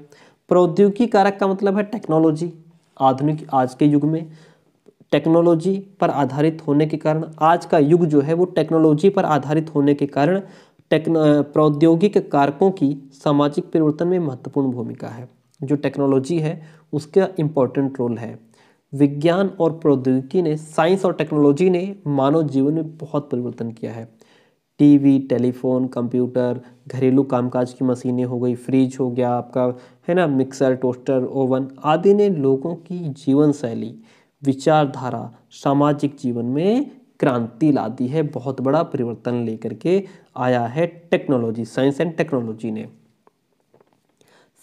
प्रौद्योगिकी कारक का मतलब है टेक्नोलॉजी। आधुनिक आज के युग में टेक्नोलॉजी पर आधारित होने के कारण, आज का युग जो है वो टेक्नोलॉजी पर आधारित होने के कारण प्रौद्योगिक कारकों की सामाजिक परिवर्तन में महत्वपूर्ण भूमिका है। जो टेक्नोलॉजी है उसका इम्पोर्टेंट रोल है। विज्ञान और प्रौद्योगिकी ने, साइंस और टेक्नोलॉजी ने मानव जीवन में बहुत परिवर्तन किया है। टीवी, टेलीफोन, कंप्यूटर, घरेलू कामकाज की मशीनें हो गई, फ्रिज हो गया आपका, है ना, मिक्सर, टोस्टर, ओवन आदि ने लोगों की जीवन शैली, विचारधारा, सामाजिक जीवन में क्रांति ला दी है। बहुत बड़ा परिवर्तन लेकर के आया है टेक्नोलॉजी, साइंस एंड टेक्नोलॉजी ने।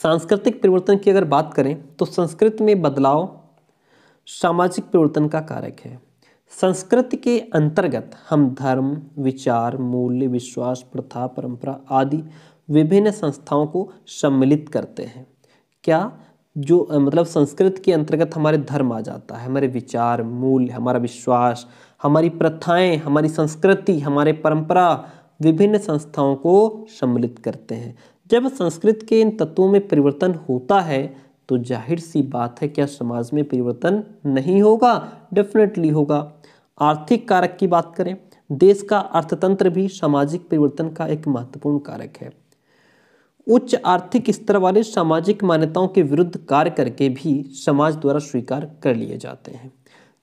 सांस्कृतिक परिवर्तन की अगर बात करें तो संस्कृति में बदलाव सामाजिक परिवर्तन का कारक है। संस्कृति के अंतर्गत हम धर्म, विचार, मूल्य, विश्वास, प्रथा, परंपरा आदि विभिन्न संस्थाओं को सम्मिलित करते हैं। क्या जो मतलब संस्कृति के अंतर्गत हमारे धर्म आ जाता है, हमारे विचार, मूल्य, हमारा विश्वास, हमारी प्रथाएं, हमारी संस्कृति, हमारे परंपरा विभिन्न संस्थाओं को सम्मिलित करते हैं। जब संस्कृति के इन तत्वों में परिवर्तन होता है तो जाहिर सी बात है क्या समाज में परिवर्तन नहीं होगा, डेफिनेटली होगा। आर्थिक कारक की बात करें, देश का अर्थतंत्र भी सामाजिक परिवर्तन का एक महत्वपूर्ण कारक है। उच्च आर्थिक स्तर वाले सामाजिक मान्यताओं के विरुद्ध कार्य करके भी समाज द्वारा स्वीकार कर लिए जाते हैं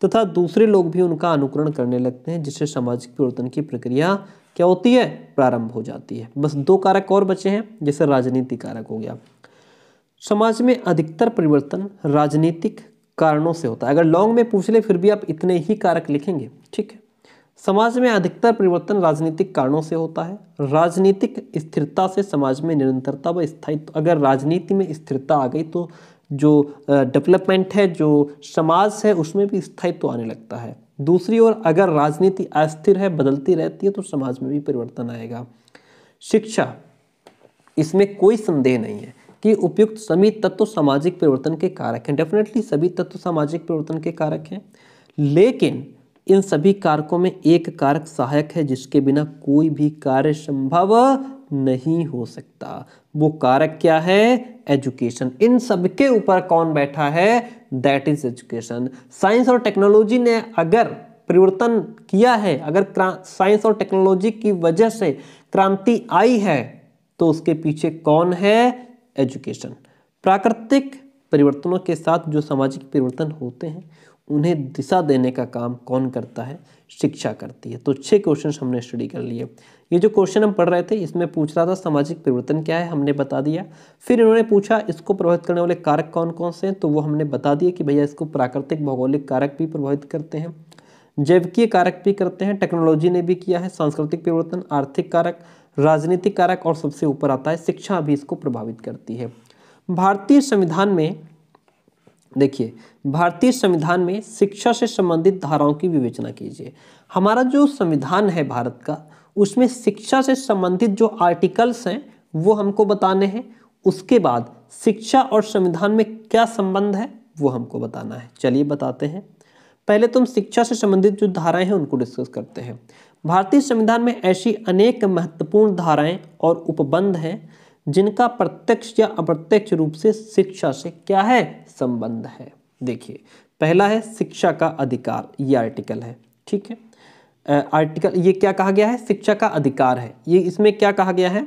तथा दूसरे लोग भी उनका अनुकरण करने लगते हैं, जिससे सामाजिक परिवर्तन की प्रक्रिया क्या होती है, प्रारंभ हो जाती है। बस दो कारक और बचे हैं, जैसे राजनीतिक कारक हो गया। समाज में अधिकतर परिवर्तन राजनीतिक कारणों से होता है। अगर लॉन्ग में पूछ ले फिर भी आप इतने ही कारक लिखेंगे, ठीक है। समाज में अधिकतर परिवर्तन राजनीतिक कारणों से होता है। राजनीतिक स्थिरता से समाज में निरंतरता व स्थायित्व, अगर राजनीति में स्थिरता आ गई तो जो डेवलपमेंट है, जो समाज है, उसमें भी स्थायित्व आने लगता है। दूसरी ओर अगर राजनीति अस्थिर है, बदलती रहती है, तो समाज में भी परिवर्तन आएगा। शिक्षा, इसमें कोई संदेह नहीं है कि उपयुक्त सभी तत्व सामाजिक परिवर्तन के कारक हैं। डेफिनेटली सभी तत्व सामाजिक परिवर्तन के कारक हैं, लेकिन इन सभी कारकों में एक कारक सहायक है जिसके बिना कोई भी कार्य संभव नहीं हो सकता। वो कारक क्या है, एजुकेशन। इन सबके ऊपर कौन बैठा है, दैट इज एजुकेशन। साइंस और टेक्नोलॉजी ने अगर परिवर्तन किया है, अगर साइंस और टेक्नोलॉजी की वजह से क्रांति आई है, तो उसके पीछे कौन है, एजुकेशन। प्राकृतिक परिवर्तनों के साथ जो सामाजिक परिवर्तन होते हैं उन्हें दिशा देने का काम कौन करता है, शिक्षा करती है। तो 6 क्वेश्चन हमने स्टडी कर लिए। ये जो क्वेश्चन हम पढ़ रहे थे इसमें पूछ रहा था सामाजिक परिवर्तन क्या है, हमने बता दिया। फिर इन्होंने पूछा इसको प्रभावित करने वाले कारक कौन कौन से हैं, तो वो हमने बता दिया कि भैया इसको प्राकृतिक भौगोलिक कारक भी प्रभावित करते हैं, जैविकीय कारक भी करते हैं, टेक्नोलॉजी ने भी किया है, सांस्कृतिक परिवर्तन, आर्थिक कारक, राजनीतिक कारक और सबसे ऊपर आता है शिक्षा भी इसको प्रभावित करती है। भारतीय संविधान में देखिए, भारतीय संविधान में शिक्षा से संबंधित धाराओं की विवेचना कीजिए। हमारा जो संविधान है भारत का, उसमें शिक्षा से संबंधित जो आर्टिकल्स हैं वो हमको बताने हैं। उसके बाद शिक्षा और संविधान में क्या संबंध है वो हमको बताना है। चलिए बताते हैं। पहले तुम शिक्षा से संबंधित जो धाराएं हैं उनको डिस्कस करते हैं। भारतीय संविधान में ऐसी अनेक महत्वपूर्ण धाराएं और उपबंध हैं जिनका प्रत्यक्ष या अप्रत्यक्ष रूप से शिक्षा से क्या है, संबंध है। देखिए, पहला है शिक्षा का अधिकार, ये आर्टिकल है, ठीक है। आर्टिकल ये क्या कहा गया है, शिक्षा का अधिकार है। ये इसमें क्या कहा गया है,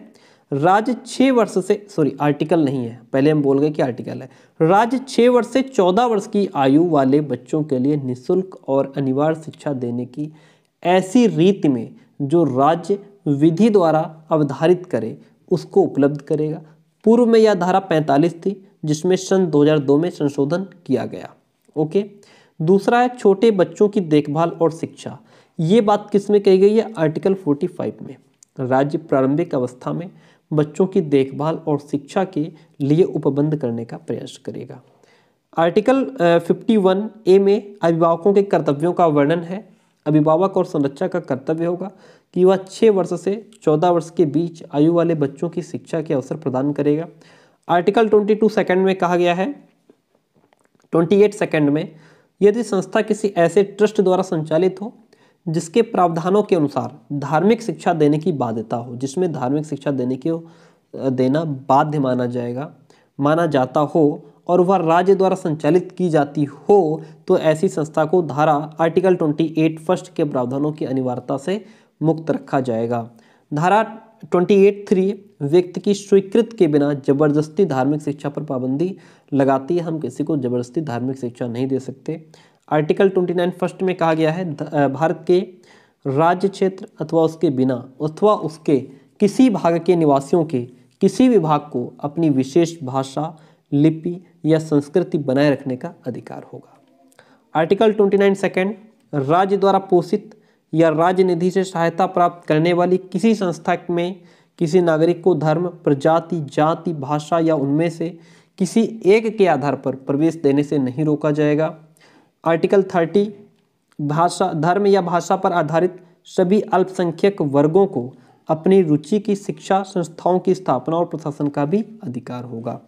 राज्य 6 वर्ष से, सॉरी आर्टिकल नहीं है, पहले हम बोल गए कि आर्टिकल है। राज्य 6 वर्ष से 14 वर्ष की आयु वाले बच्चों के लिए निःशुल्क और अनिवार्य शिक्षा देने की ऐसी रीति में जो राज्य विधि द्वारा अवधारित करे उसको उपलब्ध करेगा। पूर्व में यह धारा 45 थी जिसमें सन 2002 में संशोधन किया गया। ओके। दूसरा है छोटे बच्चों की देखभाल और शिक्षा। ये बात किस में कही गई है, आर्टिकल 45 में। राज्य प्रारंभिक अवस्था में बच्चों की देखभाल और शिक्षा के लिए उपबंध करने का प्रयास करेगा। आर्टिकल 51A में अभिभावकों के कर्तव्यों का वर्णन है। अभिभावक और संरक्षक का कर्तव्य होगा कि वह 6 वर्ष से 14 वर्ष के बीच आयु वाले बच्चों की शिक्षा के अवसर प्रदान करेगा। आर्टिकल 22 सेकंड में कहा गया है, 28 सेकंड में, यदि संस्था किसी ऐसे ट्रस्ट द्वारा संचालित हो जिसके प्रावधानों के अनुसार धार्मिक शिक्षा देने की बाध्यता हो, जिसमें धार्मिक शिक्षा देना बाध्य माना जाता हो और वह राज्य द्वारा संचालित की जाती हो, तो ऐसी संस्था को धारा आर्टिकल 28 फर्स्ट के प्रावधानों की अनिवार्यता से मुक्त रखा जाएगा। धारा 28(3) व्यक्ति की स्वीकृत के बिना जबरदस्ती धार्मिक शिक्षा पर पाबंदी लगाती है। हम किसी को जबरदस्ती धार्मिक शिक्षा नहीं दे सकते। आर्टिकल 29 फर्स्ट में कहा गया है, भारत के राज्य क्षेत्र अथवा उसके बिना अथवा उसके किसी भाग के निवासियों के किसी भी भाग को अपनी विशेष भाषा, लिपि या संस्कृति बनाए रखने का अधिकार होगा। आर्टिकल 29 सेकंड, राज्य द्वारा पोषित या राज्य निधि से सहायता प्राप्त करने वाली किसी संस्था में किसी नागरिक को धर्म, प्रजाति, जाति, भाषा या उनमें से किसी एक के आधार पर प्रवेश देने से नहीं रोका जाएगा। आर्टिकल 30, भाषा, धर्म या भाषा पर आधारित सभी अल्पसंख्यक वर्गों को अपनी रुचि की शिक्षा संस्थाओं की स्थापना और प्रशासन का भी अधिकार होगा।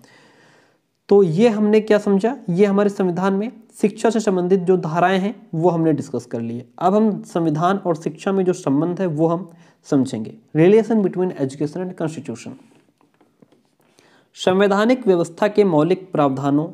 तो ये हमने क्या समझा, ये हमारे संविधान में शिक्षा से संबंधित जो धाराएं हैं वो हमने डिस्कस कर लिए। अब हम संविधान और शिक्षा में जो संबंध है वो हम समझेंगे। Relation between education and constitution. संवैधानिक व्यवस्था के मौलिक प्रावधानों,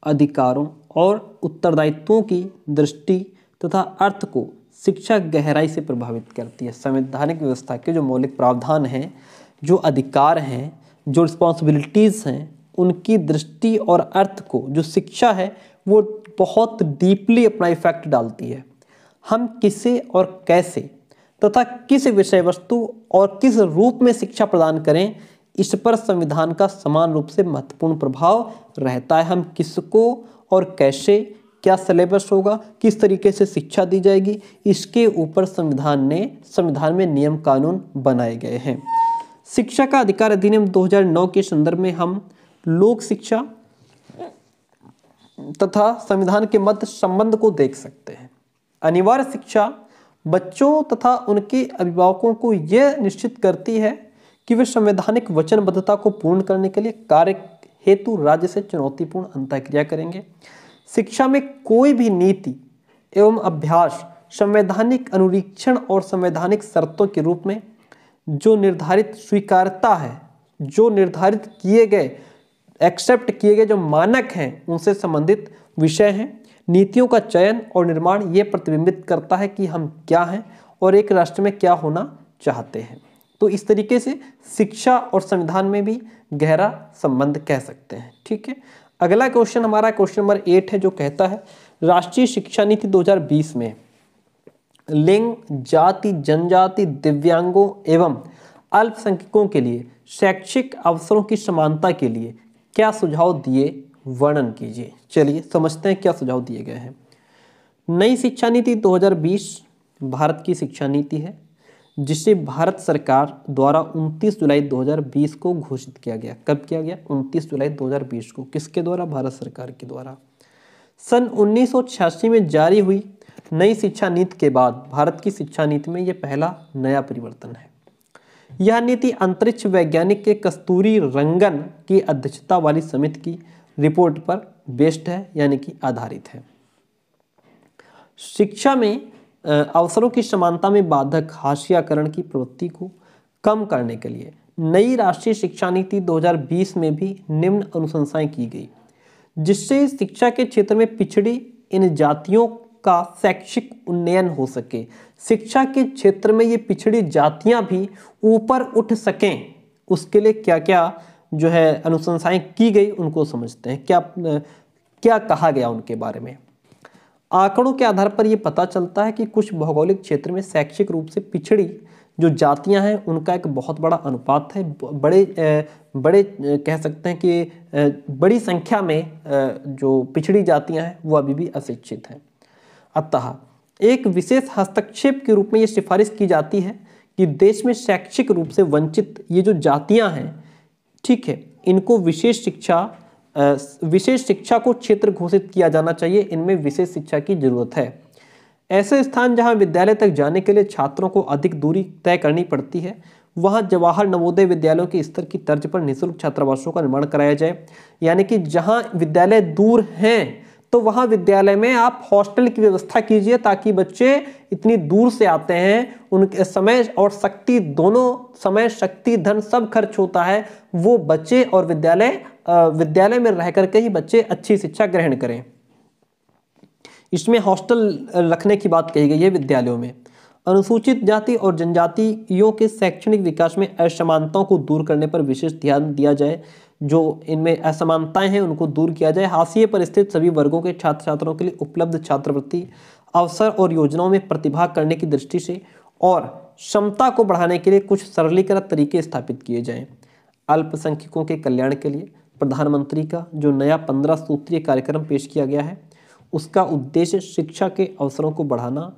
अधिकारों और उत्तरदायित्वों की दृष्टि तथा अर्थ को शिक्षा गहराई से प्रभावित करती है। संवैधानिक व्यवस्था के जो मौलिक प्रावधान हैं, जो अधिकार हैं, जो रिस्पॉन्सिबिलिटीज़ हैं, उनकी दृष्टि और अर्थ को जो शिक्षा है वो बहुत डीपली अपना इफेक्ट डालती है। हम किसे और कैसे तथा किस विषय वस्तु और किस रूप में शिक्षा प्रदान करें, इस पर संविधान का समान रूप से महत्वपूर्ण प्रभाव रहता है। हम किसको और कैसे, क्या सिलेबस होगा, किस तरीके से शिक्षा दी जाएगी, इसके ऊपर संविधान में नियम कानून बनाए गए हैं। शिक्षा का अधिकार अधिनियम 2009 के संदर्भ में हम लोक शिक्षा तथा संविधान के मध्य संबंध को देख सकते हैं। अनिवार्य शिक्षा बच्चों तथा उनके अभिभावकों को यह निश्चित करती है कि वे संवैधानिक वचनबद्धता को पूर्ण करने के लिए कार्य हेतु राज्य से चुनौतीपूर्ण अंतःक्रिया करेंगे। शिक्षा में कोई भी नीति एवं अभ्यास संवैधानिक अनुरीक्षण और संवैधानिक शर्तों के रूप में जो निर्धारित स्वीकारता है, जो निर्धारित किए गए, एक्सेप्ट किए गए जो मानक हैं, उनसे संबंधित विषय हैं। नीतियों का चयन और निर्माण ये प्रतिबिंबित करता है कि हम क्या हैं और एक राष्ट्र में क्या होना चाहते हैं। तो इस तरीके से शिक्षा और संविधान में भी गहरा संबंध कह सकते हैं। ठीक है, अगला क्वेश्चन हमारा क्वेश्चन नंबर 8 है, जो कहता है राष्ट्रीय शिक्षा नीति 2020 में लिंग, जाति, जनजाति, दिव्यांगों एवं अल्पसंख्यकों के लिए शैक्षिक अवसरों की समानता के लिए क्या सुझाव दिए, वर्णन कीजिए। चलिए समझते हैं क्या सुझाव दिए गए हैं। नई शिक्षा नीति 2020 भारत की शिक्षा नीति है, जिसे भारत सरकार द्वारा 29 जुलाई 2020 को घोषित किया गया। कब किया गया? 29 जुलाई 2020 को। किसके द्वारा? भारत सरकार के द्वारा। सन 1986 में जारी हुई नई शिक्षा नीति के बाद भारत की शिक्षा नीति में यह पहला नया परिवर्तन है। यह नीति अंतरिक्ष वैज्ञानिक के कस्तूरी रंगन की अध्यक्षता वाली समिति की रिपोर्ट पर बेस्ड है, यानी कि आधारित है। शिक्षा में अवसरों की समानता में बाधक हाशियाकरण की प्रवृत्ति को कम करने के लिए नई राष्ट्रीय शिक्षा नीति 2020 में भी निम्न अनुशंसाएं की गई, जिससे शिक्षा के क्षेत्र में पिछड़ी इन जातियों का शैक्षिक उन्नयन हो सके। शिक्षा के क्षेत्र में ये पिछड़ी जातियां भी ऊपर उठ सकें, उसके लिए क्या क्या जो है अनुशंसाएं की गई, उनको समझते हैं। क्या कहा गया उनके बारे में। आंकड़ों के आधार पर यह पता चलता है कि कुछ भौगोलिक क्षेत्र में शैक्षिक रूप से पिछड़ी जो जातियां हैं उनका एक बहुत बड़ा अनुपात है। बड़े कह सकते हैं कि बड़ी संख्या में जो पिछड़ी जातियां हैं वो अभी भी अशिक्षित हैं। अतः एक विशेष हस्तक्षेप के रूप में ये सिफारिश की जाती है कि देश में शैक्षिक रूप से वंचित ये जो जातियां हैं ठीक है, इनको विशेष शिक्षा को क्षेत्र घोषित किया जाना चाहिए, इनमें विशेष शिक्षा की जरूरत है। ऐसे स्थान जहां विद्यालय तक जाने के लिए छात्रों को अधिक दूरी तय करनी पड़ती है, वहां जवाहर नवोदय विद्यालयों के स्तर की तर्ज पर निःशुल्क छात्रावासों का निर्माण कराया जाए। यानी कि जहां विद्यालय दूर हैं तो वहां विद्यालय में आप हॉस्टल की व्यवस्था कीजिए, ताकि बच्चे इतनी दूर से आते हैं, उनके समय और शक्ति, दोनों समय, शक्ति, धन सब खर्च होता है, वो बच्चे और विद्यालय में रह करके ही बच्चे अच्छी शिक्षा ग्रहण करें। इसमें हॉस्टल रखने की बात कही गई है विद्यालयों में। अनुसूचित जाति और जनजातियों के शैक्षणिक विकास में असमानताओं को दूर करने पर विशेष ध्यान दिया जाए। जो इनमें असमानताएं हैं उनको दूर किया जाए। हाशिए पर स्थित सभी वर्गों के छात्र छात्राओं के लिए उपलब्ध छात्रवृत्ति अवसर और योजनाओं में प्रतिभाग करने की दृष्टि से और क्षमता को बढ़ाने के लिए कुछ सरलीकृत तरीके स्थापित किए जाएं। अल्पसंख्यकों के कल्याण के लिए प्रधानमंत्री का जो नया 15 सूत्रीय कार्यक्रम पेश किया गया है, उसका उद्देश्य शिक्षा के अवसरों को बढ़ाना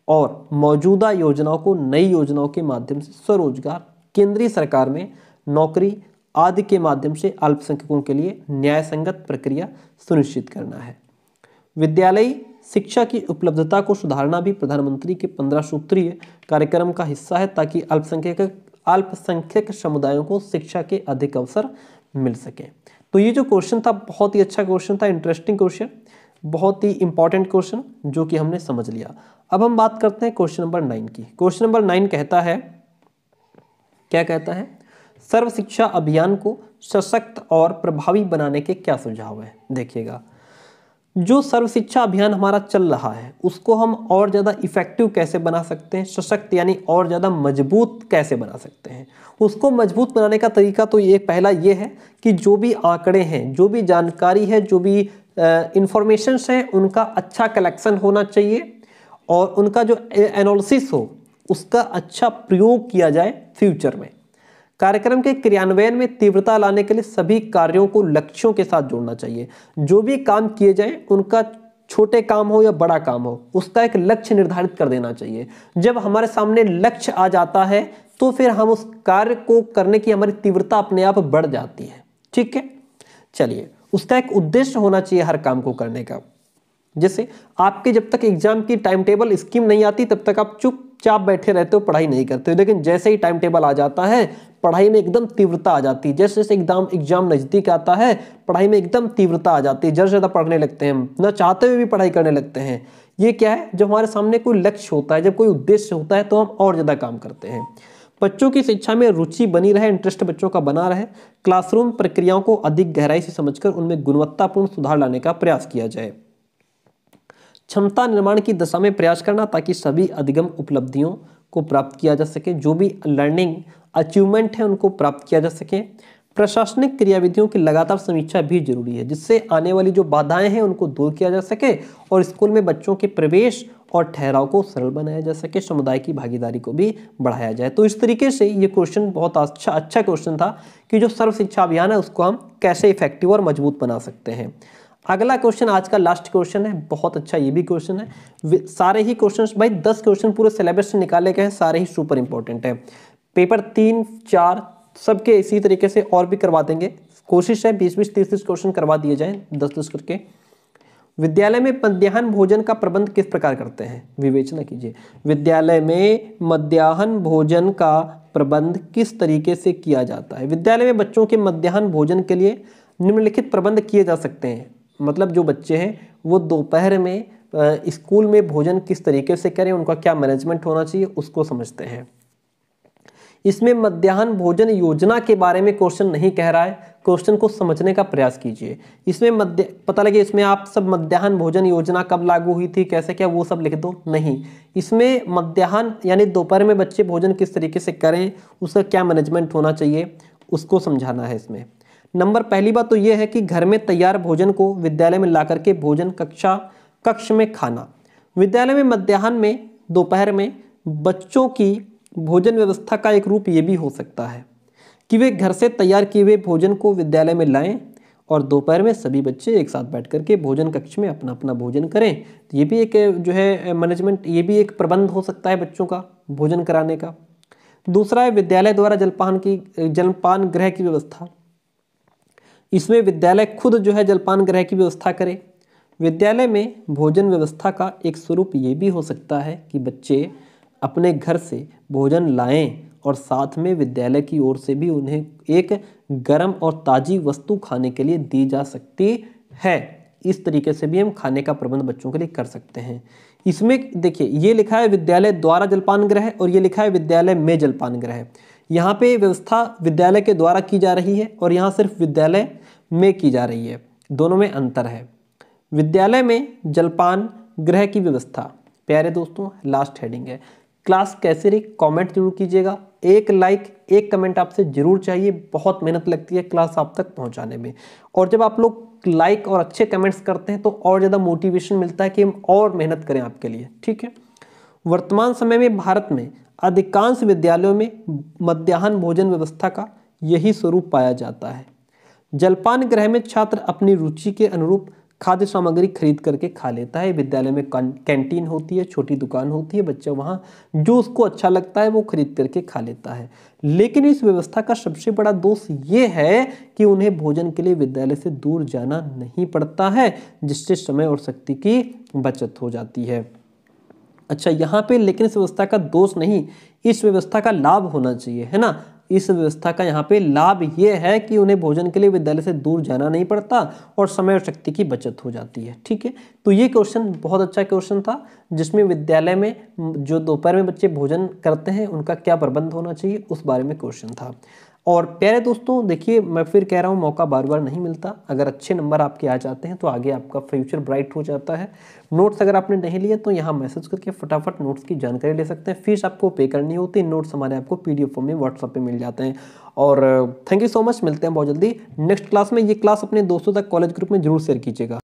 और मौजूदा योजनाओं को नई योजनाओं के माध्यम से स्वरोजगार, केंद्रीय सरकार में नौकरी आदि के माध्यम से अल्पसंख्यकों के लिए न्यायसंगत प्रक्रिया सुनिश्चित करना है। विद्यालयी शिक्षा की उपलब्धता को सुधारना भी प्रधानमंत्री के 15 सूत्रीय कार्यक्रम का हिस्सा है, ताकि अल्पसंख्यक समुदायों को शिक्षा के अधिक अवसर मिल सके। तो ये जो क्वेश्चन था बहुत ही अच्छा क्वेश्चन था, इंटरेस्टिंग क्वेश्चन, बहुत ही इंपॉर्टेंट क्वेश्चन जो कि हमने समझ लिया। अब हम बात करते हैं क्वेश्चन नंबर 9 की। क्वेश्चन नंबर 9 कहता है, क्या कहता है? सर्व शिक्षा अभियान को सशक्त और प्रभावी बनाने के क्या सुझाव है? देखिएगा, जो सर्व शिक्षा अभियान हमारा चल रहा है उसको हम और ज़्यादा इफेक्टिव कैसे बना सकते हैं, सशक्त यानी और ज़्यादा मजबूत कैसे बना सकते हैं। उसको मजबूत बनाने का तरीका तो ये पहला ये है कि जो भी आंकड़े हैं, जो भी जानकारी है, जो भी इंफॉर्मेशंस हैं, उनका अच्छा कलेक्शन होना चाहिए और उनका जो एनालिसिस हो उसका अच्छा प्रयोग किया जाए फ्यूचर में। कार्यक्रम के क्रियान्वयन में तीव्रता लाने के लिए सभी कार्यों को लक्ष्यों के साथ जोड़ना चाहिए। जो भी काम किए जाएं, उनका छोटे काम हो या बड़ा काम हो, उसका एक लक्ष्य निर्धारित कर देना चाहिए। जब हमारे सामने लक्ष्य आ जाता है तो फिर हम उस कार्य को करने की हमारी तीव्रता अपने आप बढ़ जाती है। ठीक है, चलिए, उसका एक उद्देश्य होना चाहिए हर काम को करने का। जैसे आपके जब तक एग्जाम की टाइम टेबल स्कीम नहीं आती तब तक आप चुपचाप बैठे रहते हो, पढ़ाई नहीं करते हो, लेकिन जैसे ही टाइम टेबल आ जाता है पढ़ाई में एकदम तीव्रता आ जाती है। जैसे जैसे एग्जाम नजदीक आता है पढ़ाई में एकदम तीव्रता आ जाती है, ज़्यादा से ज़्यादा पढ़ने लगते हैं, हम ना चाहते हुए भी पढ़ाई करने लगते हैं। ये क्या है? जब हमारे सामने कोई लक्ष्य होता है, जब कोई उद्देश्य होता है तो हम और ज़्यादा काम करते हैं। बच्चों की शिक्षा में रुचि बनी रहे, इंटरेस्ट बच्चों का बना रहे, क्लासरूम प्रक्रियाओं को अधिक गहराई से समझकर उनमें गुणवत्तापूर्ण सुधार लाने का प्रयास किया जाए। क्षमता निर्माण की दिशा में प्रयास करना ताकि सभी अधिगम उपलब्धियों को प्राप्त किया जा सके, जो भी लर्निंग अचीवमेंट है उनको प्राप्त किया जा सके। प्रशासनिक क्रियाविधियों की लगातार समीक्षा भी जरूरी है, जिससे आने वाली जो बाधाएं हैं उनको दूर किया जा सके और स्कूल में बच्चों के प्रवेश और ठहराव को सरल बनाया जा सके, समुदाय की भागीदारी को भी बढ़ाया जाए। तो इस तरीके से ये क्वेश्चन बहुत अच्छा क्वेश्चन था कि जो सर्व शिक्षा अभियान है उसको हम कैसे इफेक्टिव और मजबूत बना सकते हैं। अगला क्वेश्चन आज का लास्ट क्वेश्चन है, बहुत अच्छा ये भी क्वेश्चन है। सारे ही क्वेश्चंस भाई 10 क्वेश्चन पूरे सिलेबस से निकाले गए हैं, सारे ही सुपर इंपॉर्टेंट है। पेपर 3, 4 सबके इसी तरीके से और भी करवा देंगे, कोशिश है 20-20, 30-30 क्वेश्चन करवा दिए जाएं 10-10 करके। विद्यालय में मध्याह्न भोजन का प्रबंध किस प्रकार करते हैं? विवेचना कीजिए। विद्यालय में मध्याह्न भोजन का प्रबंध किस तरीके से किया जाता है? विद्यालय में बच्चों के मध्याह्न भोजन के लिए निम्नलिखित प्रबंध किए जा सकते हैं। मतलब जो बच्चे हैं वो दोपहर में स्कूल में भोजन किस तरीके से करें, उनका क्या मैनेजमेंट होना चाहिए, उसको समझते हैं। इसमें मध्याह्न भोजन योजना के बारे में क्वेश्चन नहीं कह रहा है, क्वेश्चन को समझने का प्रयास कीजिए। इसमें पता लगे इसमें आप सब मध्याह्न भोजन योजना कब लागू हुई थी, कैसे क्या, वो सब लिख दो, नहीं। इसमें मध्याह्न यानी दोपहर में बच्चे भोजन किस तरीके से करें, उसका क्या मैनेजमेंट होना चाहिए, उसको समझाना है इसमें। नंबर पहली बात तो यह है कि घर में तैयार भोजन को विद्यालय में ला करके भोजन कक्ष में खाना। विद्यालय में मध्याह्न में दोपहर में बच्चों की भोजन व्यवस्था का एक रूप ये भी हो सकता है कि वे घर से तैयार किए हुए भोजन को विद्यालय में लाएं और दोपहर में सभी बच्चे एक साथ बैठ करके भोजन कक्ष में अपना अपना भोजन करें। तो ये भी एक जो है मैनेजमेंट, ये भी एक प्रबंध हो सकता है बच्चों का भोजन कराने का। दूसरा है विद्यालय द्वारा जलपान गृह की व्यवस्था। इसमें विद्यालय खुद जो है जलपान गृह की व्यवस्था करे। विद्यालय में भोजन व्यवस्था का एक स्वरूप ये भी हो सकता है कि बच्चे अपने घर से भोजन लाएं और साथ में विद्यालय की ओर से भी उन्हें एक गर्म और ताज़ी वस्तु खाने के लिए दी जा सकती है। इस तरीके से भी हम खाने का प्रबंध बच्चों के लिए कर सकते हैं। इसमें देखिए ये लिखा है विद्यालय द्वारा जलपान गृह और ये लिखा है विद्यालय में जलपान गृह। यहाँ पे व्यवस्था विद्यालय के द्वारा की जा रही है और यहाँ सिर्फ विद्यालय में की जा रही है, दोनों में अंतर है। विद्यालय में जलपान गृह की व्यवस्था, प्यारे दोस्तों लास्ट हेडिंग है। क्लास कैसे रही कमेंट जरूर कीजिएगा, एक लाइक एक कमेंट आपसे जरूर चाहिए, बहुत मेहनत लगती है क्लास आप तक पहुंचाने में। और जब आप लोग लाइक और अच्छे कमेंट्स करते हैं तो और ज़्यादा मोटिवेशन मिलता है कि हम और मेहनत करें आपके लिए, ठीक है। वर्तमान समय में भारत में अधिकांश विद्यालयों में मध्याह्न भोजन व्यवस्था का यही स्वरूप पाया जाता है। जलपान गृह में छात्र अपनी रुचि के अनुरूप खाद्य सामग्री खरीद करके खा लेता है। विद्यालय में कैंटीन होती है, छोटी दुकान होती है, बच्चा वहाँ जो उसको अच्छा लगता है वो खरीद करके खा लेता है। लेकिन इस व्यवस्था का सबसे बड़ा दोष ये है कि उन्हें भोजन के लिए विद्यालय से दूर जाना नहीं पड़ता है, जिससे समय और शक्ति की बचत हो जाती है। अच्छा, यहाँ पे लेकिन इस व्यवस्था का दोष नहीं, इस व्यवस्था का लाभ होना चाहिए, है ना। इस व्यवस्था का यहाँ पे लाभ ये है कि उन्हें भोजन के लिए विद्यालय से दूर जाना नहीं पड़ता और समय और शक्ति की बचत हो जाती है, ठीक है। तो ये क्वेश्चन बहुत अच्छा क्वेश्चन था, जिसमें विद्यालय में जो दोपहर में बच्चे भोजन करते हैं उनका क्या प्रबंध होना चाहिए उस बारे में क्वेश्चन था। और प्यारे दोस्तों देखिए, मैं फिर कह रहा हूँ मौका बार बार नहीं मिलता। अगर अच्छे नंबर आपके आ जाते हैं तो आगे आपका फ्यूचर ब्राइट हो जाता है। नोट्स अगर आपने नहीं लिए तो यहाँ मैसेज करके फटाफट नोट्स की जानकारी ले सकते हैं। फीस आपको पे करनी होती है, नोट्स हमारे आपको PDF फॉर्म में व्हाट्सएप पे मिल जाते हैं। और थैंक यू सो मच, मिलते हैं बहुत जल्दी नेक्स्ट क्लास में। ये क्लास अपने दोस्तों तक कॉलेज ग्रुप में जरूर शेयर कीजिएगा।